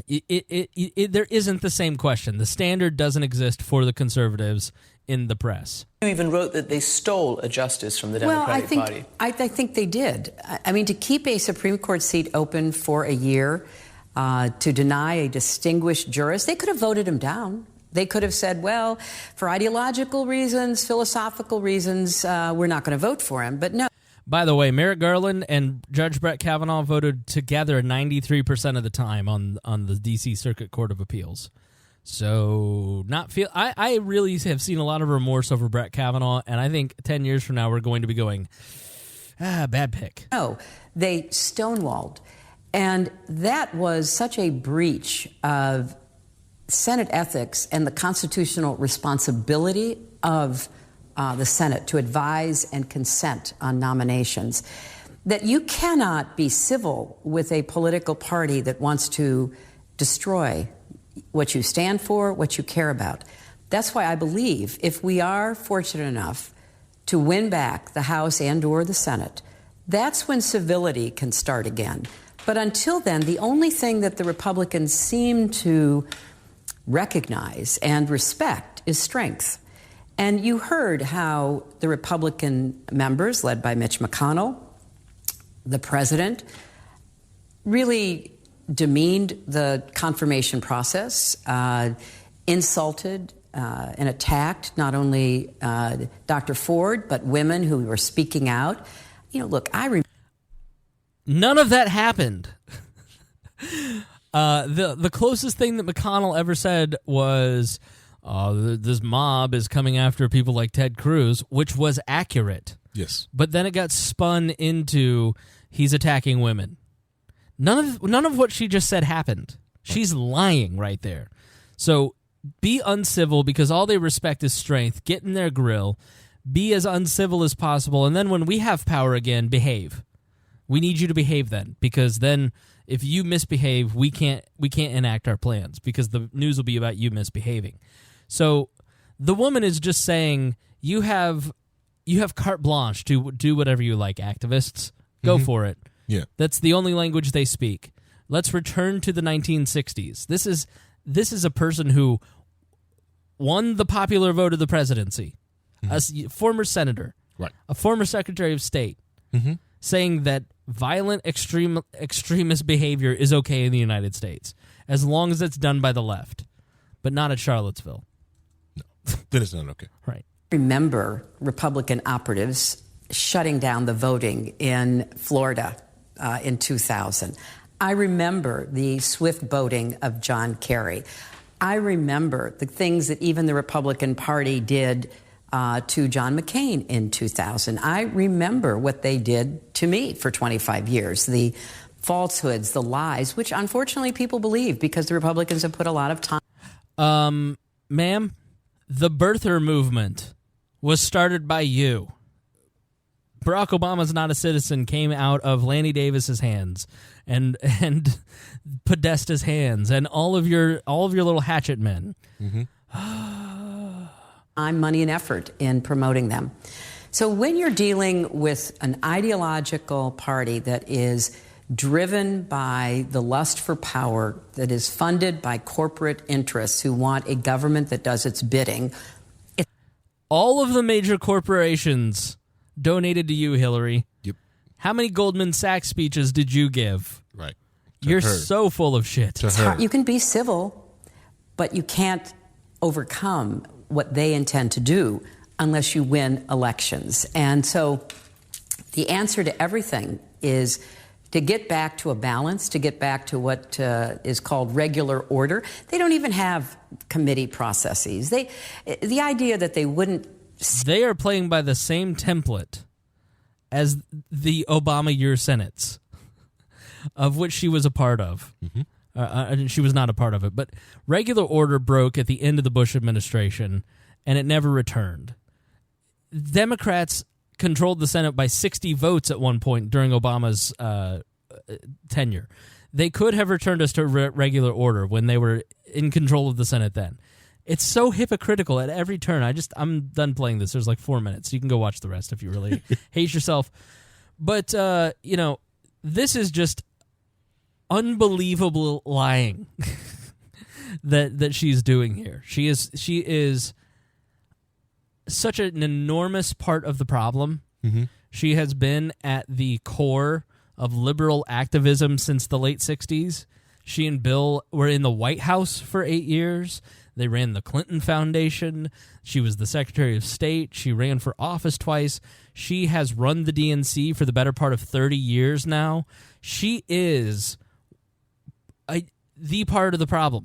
there isn't the same question. The standard doesn't exist for the conservatives in the press. You even wrote that they stole a justice from the Democratic Party. I think they did. I mean, to keep a Supreme Court seat open for a year, to deny a distinguished jurist, they could have voted him down. They could have said, well, for ideological reasons, philosophical reasons, we're not going to vote for him. But no. By the way, Merrick Garland and Judge Brett Kavanaugh voted together 93% of the time on the D.C. Circuit Court of Appeals. So I really have seen a lot of remorse over Brett Kavanaugh, and I think 10 years from now we're going to be going, bad pick. No, they stonewalled. And that was such a breach of Senate ethics and the constitutional responsibility of the Senate to advise and consent on nominations, that you cannot be civil with a political party that wants to destroy what you stand for, what you care about. That's why I believe if we are fortunate enough to win back the House and or the Senate, that's when civility can start again. But until then, the only thing that the Republicans seem to recognize and respect is strength. And you heard how the Republican members, led by Mitch McConnell, the president, really demeaned the confirmation process, insulted and attacked not only Dr. Ford, but women who were speaking out. You know, look, none of that happened. The closest thing that McConnell ever said was, this mob is coming after people like Ted Cruz, which was accurate. Yes. But then it got spun into he's attacking women. None of what she just said happened. She's lying right there. So be uncivil because all they respect is strength. Get in their grill. Be as uncivil as possible. And then when we have power again, behave. We need you to behave then, because then if you misbehave, we can't enact our plans because the news will be about you misbehaving. So the woman is just saying you have carte blanche to do whatever you like, activists. Go for it. Yeah. That's the only language they speak. Let's return to the 1960s. This is a person who won the popular vote of the presidency, a former senator, right, a former secretary of state, saying that violent extremist behavior is okay in the United States as long as it's done by the left, but not at Charlottesville. No, then it's not okay. Right. Remember Republican operatives shutting down the voting in Florida in 2000. I remember the swift boating of John Kerry. I remember the things that even the Republican Party did to John McCain in 2000. I remember what they did to me for 25 years, the falsehoods, the lies, which unfortunately people believe because the Republicans have put a lot of time. Ma'am, the birther movement was started by you. Barack Obama's not a citizen came out of Lanny Davis's hands and Podesta's hands and all of your little hatchet men. Time, money, and effort in promoting them. So when you're dealing with an ideological party that is driven by the lust for power, that is funded by corporate interests who want a government that does its bidding. All of the major corporations donated to you, Hillary. Yep. How many Goldman Sachs speeches did you give? Right. You're so full of shit. You can be civil, but you can't overcome what they intend to do unless you win elections. And so the answer to everything is to get back to a balance, to get back to what is called regular order. They don't even have committee processes. The idea that they wouldn't... They are playing by the same template as the Obama year Senates, of which she was a part of. She was not a part of it, but regular order broke at the end of the Bush administration, and it never returned. Democrats controlled the Senate by 60 votes at one point during Obama's tenure. They could have returned us to regular order when they were in control of the Senate then. It's so hypocritical at every turn. I'm done playing this. There's like 4 minutes. You can go watch the rest if you really hate yourself. But, this is just unbelievable lying that she's doing here. She is such an enormous part of the problem. Mm-hmm. She has been at the core of liberal activism since the late 60s. She and Bill were in the White House for 8 years. They ran the Clinton Foundation. She was the Secretary of State. She ran for office twice. She has run the DNC for the better part of 30 years now. She is the part of the problem.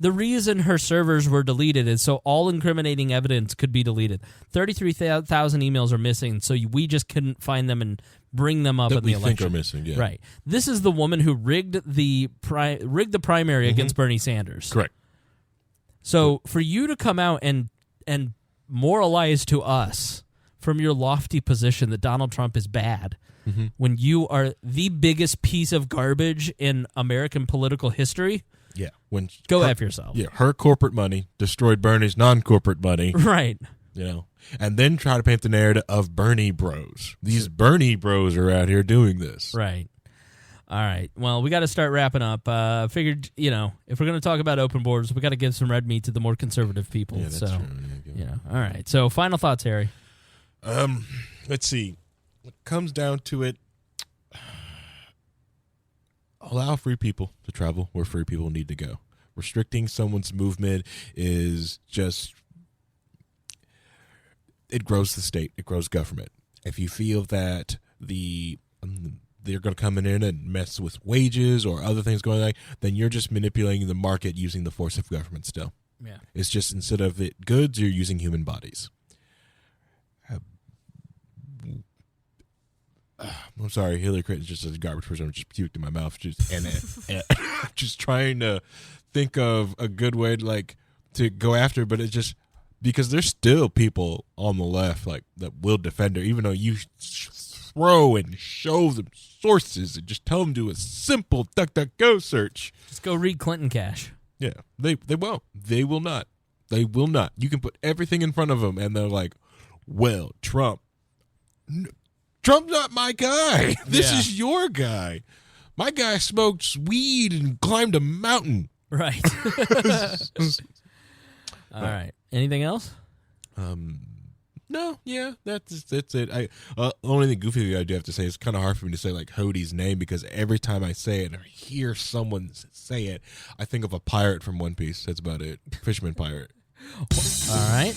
The reason her servers were deleted is so all incriminating evidence could be deleted. 33,000 emails are missing, so we just couldn't find them and bring them up in the election. That we think are missing, yeah. Right. This is the woman who rigged the primary against Bernie Sanders. Correct. So for you to come out and moralize to us from your lofty position that Donald Trump is bad, when you are the biggest piece of garbage in American political history, yeah, go after yourself. Yeah, her corporate money destroyed Bernie's non-corporate money. Right. And then try to paint the narrative of Bernie bros. These Bernie bros are out here doing this. Right. All right. Well, we got to start wrapping up. Figured, if we're going to talk about open borders, we got to give some red meat to the more conservative people. Yeah, that's true. All right. So, final thoughts, Harry. Let's see. When it comes down to it, allow free people to travel where free people need to go. Restricting someone's movement is just, it grows the state, it grows government. If you feel that they're going to come in and mess with wages or other things going on, then you're just manipulating the market using the force of government still. Yeah. It's just, instead of it goods, you're using human bodies. I'm sorry, Hillary Clinton's just a garbage person. I just puked in my mouth. Just trying to think of a good way to go after, but it's just because there's still people on the left that will defend her, even though you throw and show them sources and just tell them to do a simple DuckDuckGo search. Just go read Clinton Cash. Yeah, they won't. They will not. They will not. You can put everything in front of them, and they're like, "Well, Trump's not my guy. This is your guy. My guy smoked weed and climbed a mountain." Right. All right. Anything else? No. Yeah, that's it. Only thing goofy I do have to say is kind of hard for me to say Hodie's name, because every time I say it or hear someone say it, I think of a pirate from One Piece. That's about it. Fisherman pirate. All right.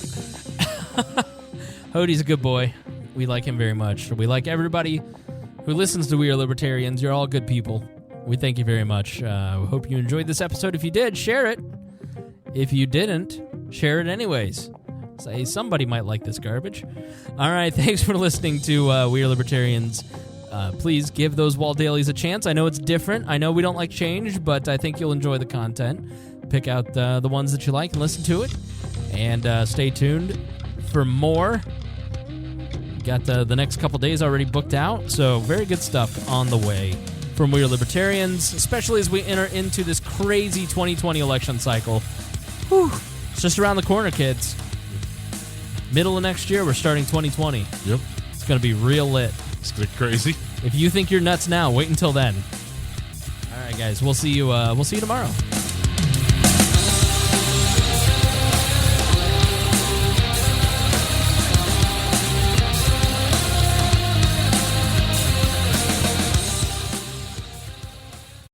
Hodie's a good boy. We like him very much. We like everybody who listens to We Are Libertarians. You're all good people. We thank you very much. We hope you enjoyed this episode. If you did, share it. If you didn't, share it anyways. Say somebody might like this garbage. All right, thanks for listening to We Are Libertarians. Please give those wall dailies a chance. I know it's different. I know we don't like change, but I think you'll enjoy the content. Pick out the ones that you like and listen to it. And stay tuned for more. Got the next couple days already booked out, so very good stuff on the way from We Are Libertarians, especially as we enter into this crazy 2020 election cycle. Whew. It's just around the corner, kids. Middle of next year, we're starting 2020. Yep. It's going to be real lit. It's going to be crazy. If you think you're nuts now, wait until then. All right, guys. We'll see you tomorrow.